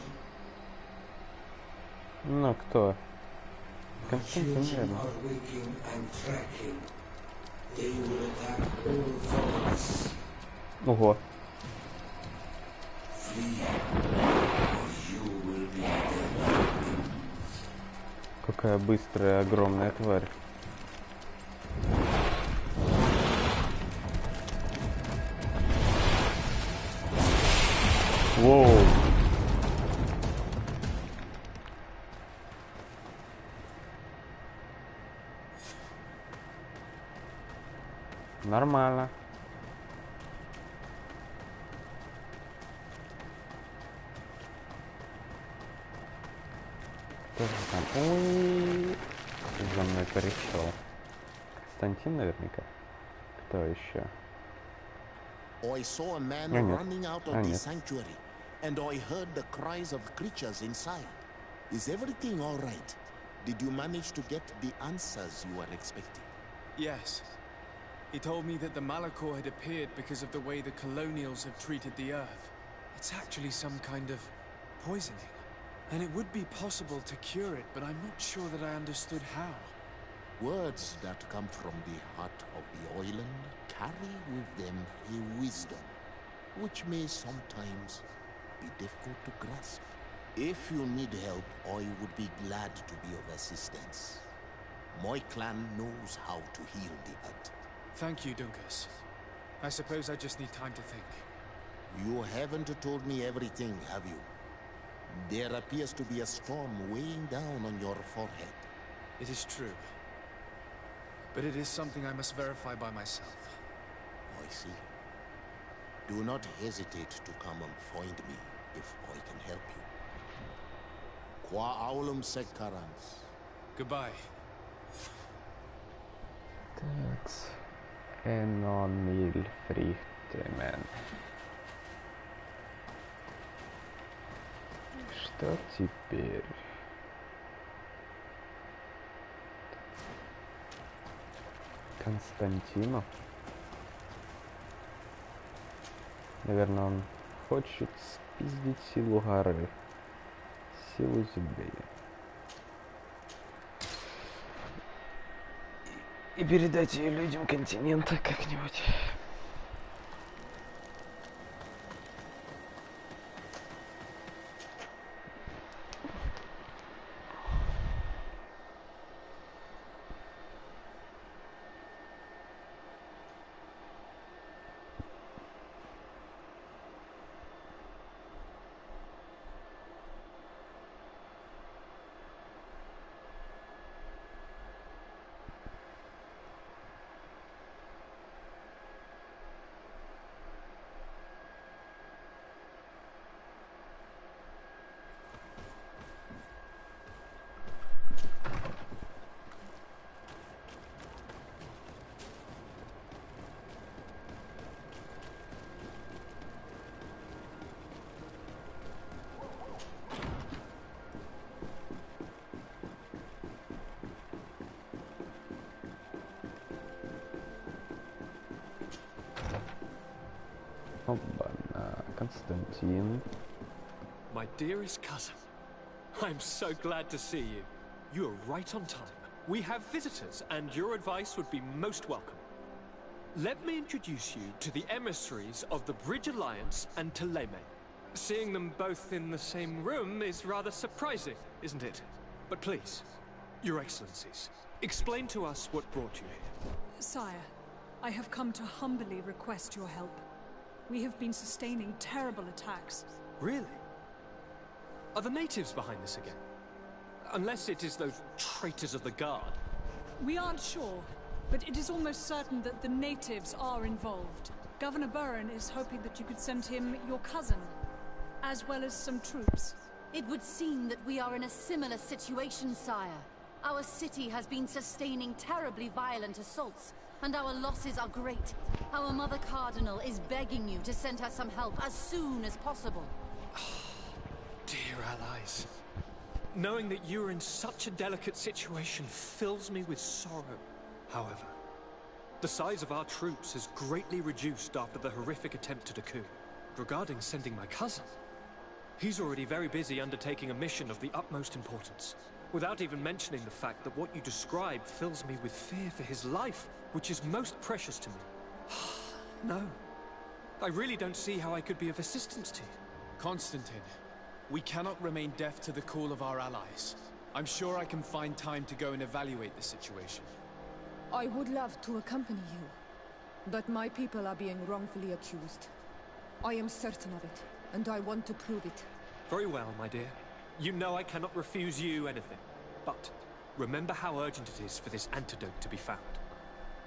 A: Ну, кто?
T: My children are waking and tracking. They will attack all followers.
A: Ого.
T: Flee, or you will be dead.
A: Какая быстрая, огромная тварь. Воу. Нормально. Кто же там? Ой, за мной пришел. Константин наверняка. Кто еще?
S: I saw a man running out of the sanctuary, and I heard the cries of creatures inside. Is everything all right? Did you manage to get the answers you were expecting?
D: Yes. He told me that the Malachor had appeared because of the way the colonials have treated the Earth. It's actually some kind of poisoning. And it would be possible to cure it, but I'm not sure that I understood how.
S: Words that come from the heart of the island carry with them a wisdom, which may sometimes be difficult to grasp. If you need help, I would be glad to be of assistance. My clan knows how to heal the hurt.
D: Thank you, Dunkus. I suppose I just need time to think.
S: You haven't told me everything, have you? There appears to be a storm weighing down on your forehead.
D: It is true. But it is something I must verify by myself.
S: I see. Do not hesitate to come and find me if I can help you. Qua aulum secarans.
D: Goodbye.
A: Thanks. Enon Frichteman. Что теперь? Константинов. Наверное, он хочет спиздить силу горы. Силу земли. И передать ее людям континента как-нибудь. Константин.
U: My dearest cousin, I'm so glad to see you. You are right on time. We have visitors, and your advice would be most welcome. Let me introduce you to the emissaries of the Bridge Alliance and Teleme. Seeing them both in the same room is rather surprising, isn't it? But please, Your Excellencies, explain to us what brought you here.
V: Sire, I have come to humbly request your help. We have been sustaining terrible attacks.
U: Really? Are the natives behind this again? Unless it is those traitors of the Guard.
V: We aren't sure, but it is almost certain that the natives are involved. Governor Burren is hoping that you could send him your cousin, as well as some troops.
W: It would seem that we are in a similar situation, sire. Our city has been sustaining terribly violent assaults, and our losses are great. Our Mother Cardinal is begging you to send her some help as soon as possible.
U: Dear allies, knowing that you are in such a delicate situation fills me with sorrow. However, the size of our troops has greatly reduced after the horrific attempt at a coup. Regarding sending my cousin, he's already very busy undertaking a mission of the utmost importance, without even mentioning the fact that what you describe fills me with fear for his life, which is most precious to me. No, I really don't see how I could be of assistance to you.
D: Constantine, we cannot remain deaf to the call of our allies. I'm sure I can find time to go and evaluate the situation.
G: I would love to accompany you, but my people are being wrongfully accused. I am certain of it, and I want to prove it.
U: Very well, my dear. You know I cannot refuse you anything. But remember how urgent it is for this antidote to be found.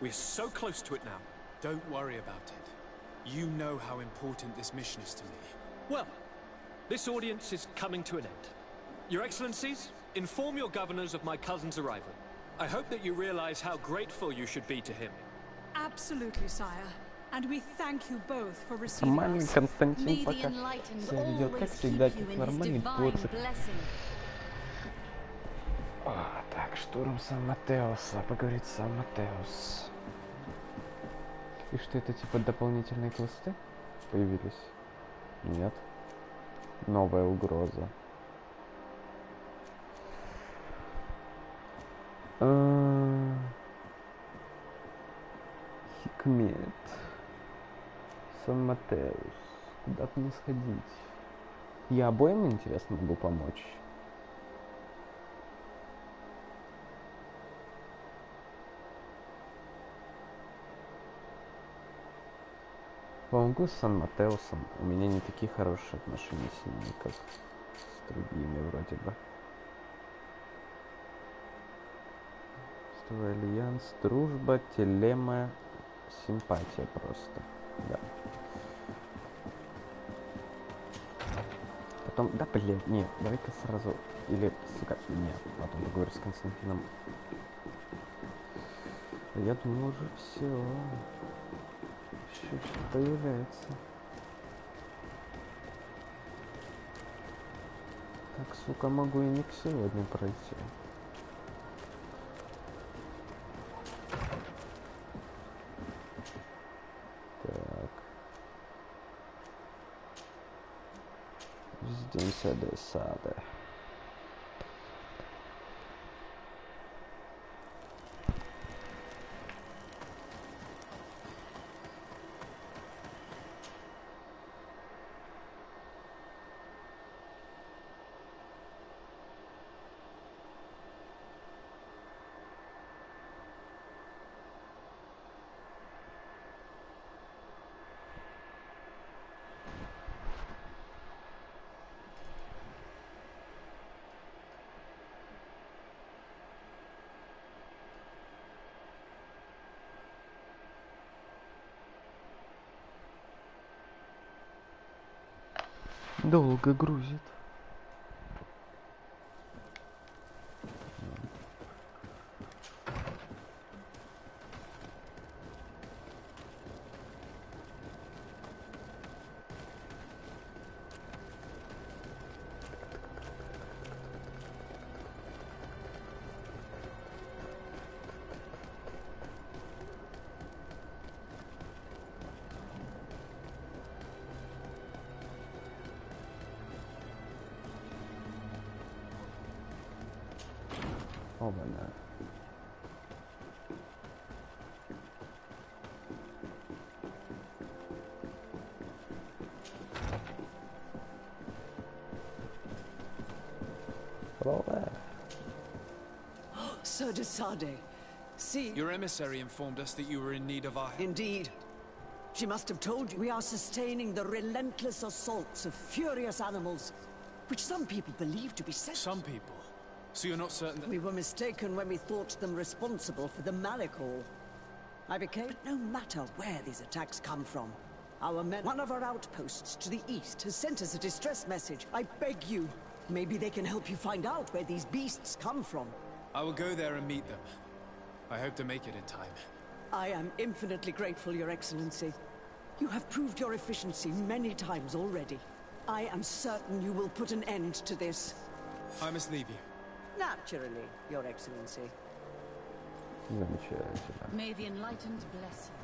U: We're so close to it now.
D: Don't worry about it. You know how important this mission is to me.
U: Well, this audience is coming to an end. Your Excellencies, inform your governors of my cousin's arrival. I hope that you realize how grateful you should be to him.
V: Absolutely, sire. And we thank you both for receiving
A: Нормальный
V: us.
A: Константин пока себя ведет, как всегда, как нормальный поцик. Так, штурм Сан-Матеоса, поговорить с Сан-Матеос. И что это, типа, дополнительные квесты появились? Нет. Новая угроза. Хикмет. Сан-Матеус. Куда мне сходить? Я обоим, интересно, могу помочь. Помогу с Сан-Матеусом. У меня не такие хорошие отношения с ними, как с другими вроде бы. Альянс, дружба, телема, симпатия просто. Да. Потом, да, блин, нет, давай-ка сразу, или, сука, нет, потом договорюсь с Константином. Я думал уже все. Еще что-то появляется. Так, сука, могу и не к сегодня пройти. Так. Резиденция де Саде. Долго грузит. Оба-на.
K: Sir de Sade, see...
R: Your emissary informed us that you were in need of our help.
K: Indeed. She must have told you we are sustaining the relentless assaults of furious animals, which some people believe to be sent.
R: Some people? So you're not certain that...
K: We were mistaken when we thought them responsible for the Malachor. I became... But no matter where these attacks come from, our men... One of our outposts to the east has sent us a distress message. I beg you, maybe they can help you find out where these beasts come from.
R: I will go there and meet them. I hope to make it in time.
K: I am infinitely grateful, Your Excellency. You have proved your efficiency many times already. I am certain you will put an end to this.
R: I must leave you.
K: Naturally, Your Excellency.
A: Замечательно.
W: May the enlightened bless you.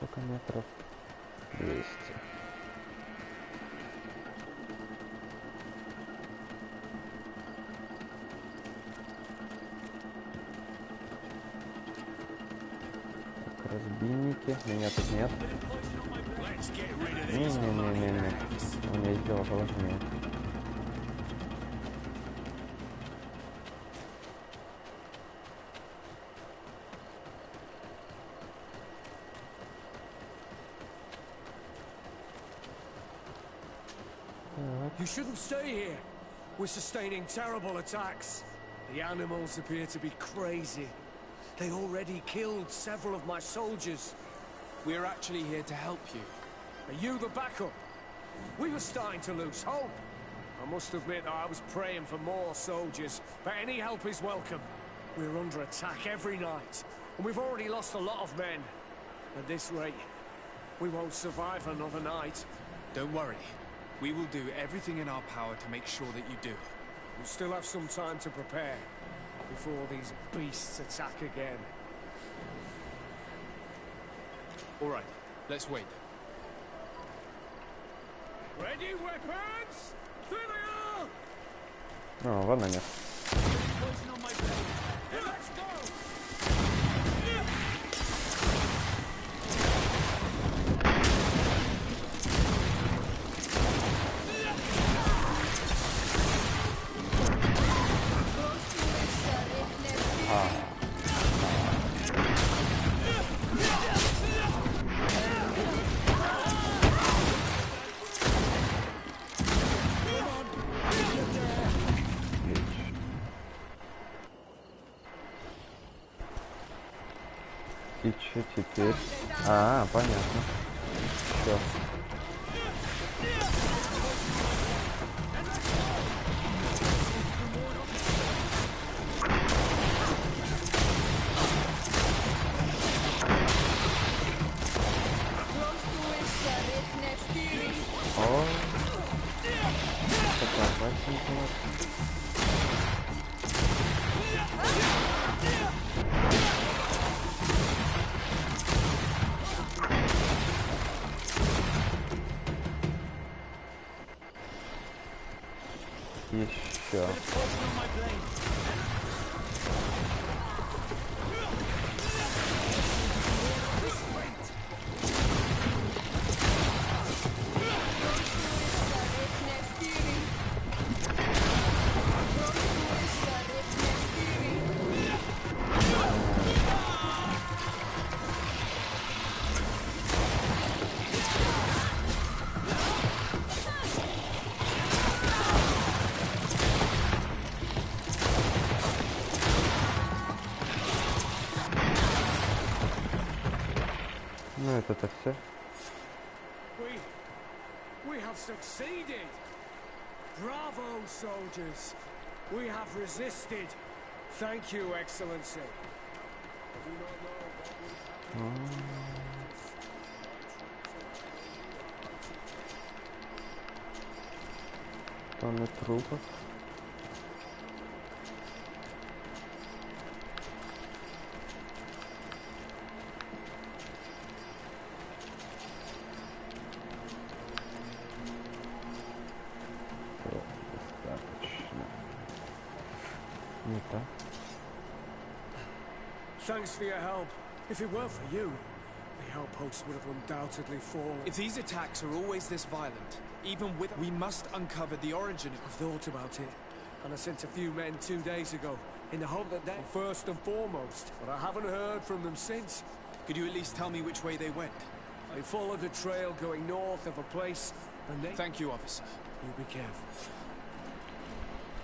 A: Сколько метров? 200. Так, разбийники. Меня тут нет. Не-не-не-не-не. У меня есть дело поважнее.
U: shouldn't stay here. We're sustaining terrible attacks. The animals appear to be crazy. They already killed several of my soldiers.
R: We're actually here to help you.
U: Are you the backup? We were starting to lose hope. I must admit I was praying for more soldiers, but any help is welcome. We're under attack every night, and we've already lost a lot of men. At this rate, we won't survive another night.
R: Don't worry. We will do everything in our power to make sure that you do.
U: We still have some time to prepare, before these beasts attack again.
R: All right, let's wait.
U: Ready, weapons? There they are!
A: О, вон они.
U: Let's go!
A: И че теперь? А, понятно. Всё. О, такая опасненькая. Еще. Ну это-то все.
U: We have succeeded. Bravo, soldiers. We have resisted. Thank you, Excellency. I do not know what will happen.
A: Тонны трупов.
U: Thanks for your help. If it weren't for you, the outpost would have undoubtedly fallen.
R: If these attacks are always this violent, even with... we must uncover the origin
U: I've thought about it, and I sent a few men 2 days ago, in the hope that they were first and foremost, but I haven't heard from them since.
R: Could you at least tell me which way they went?
U: They followed a trail going north of a place, and they...
R: Thank you, officer.
U: You be careful.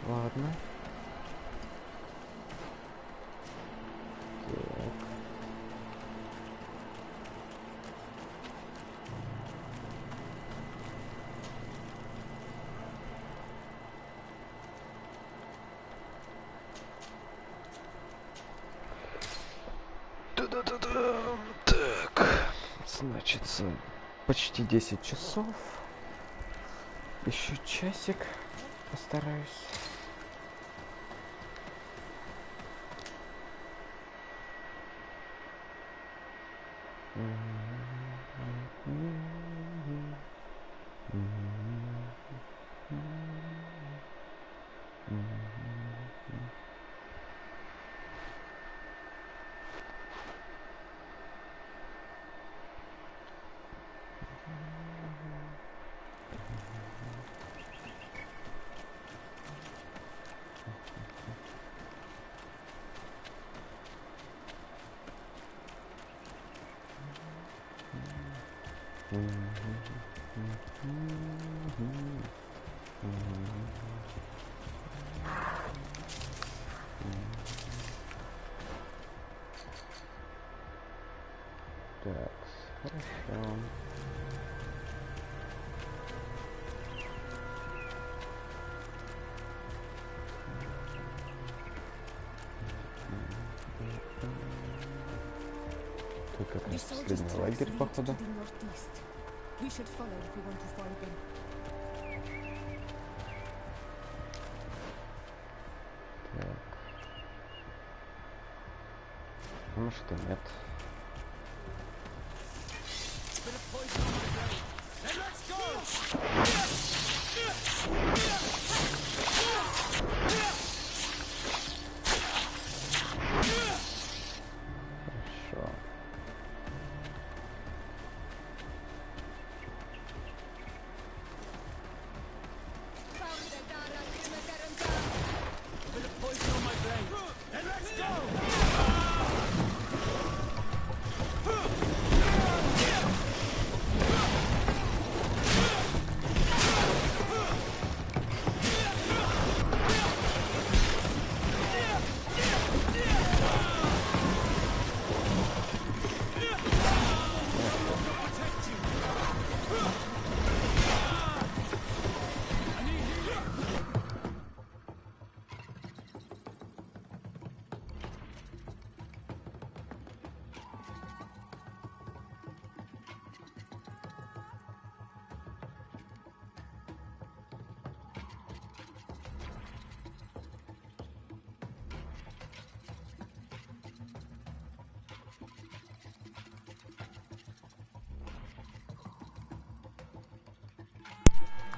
A: Ладно. Так, значит, почти 10 часов. Еще часик постараюсь. Хорошо. Тут как раз последний лагерь, походу. Так. Ну что, нет. Хорошо.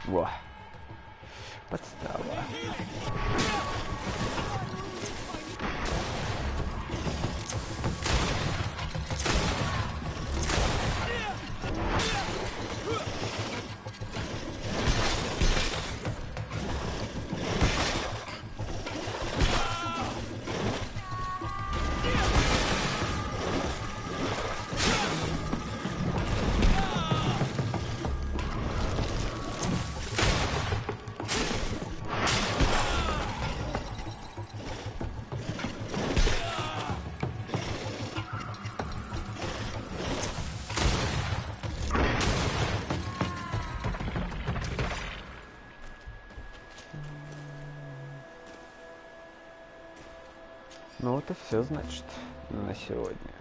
A: Во. Подстава. Ну вот и все, значит, на сегодня.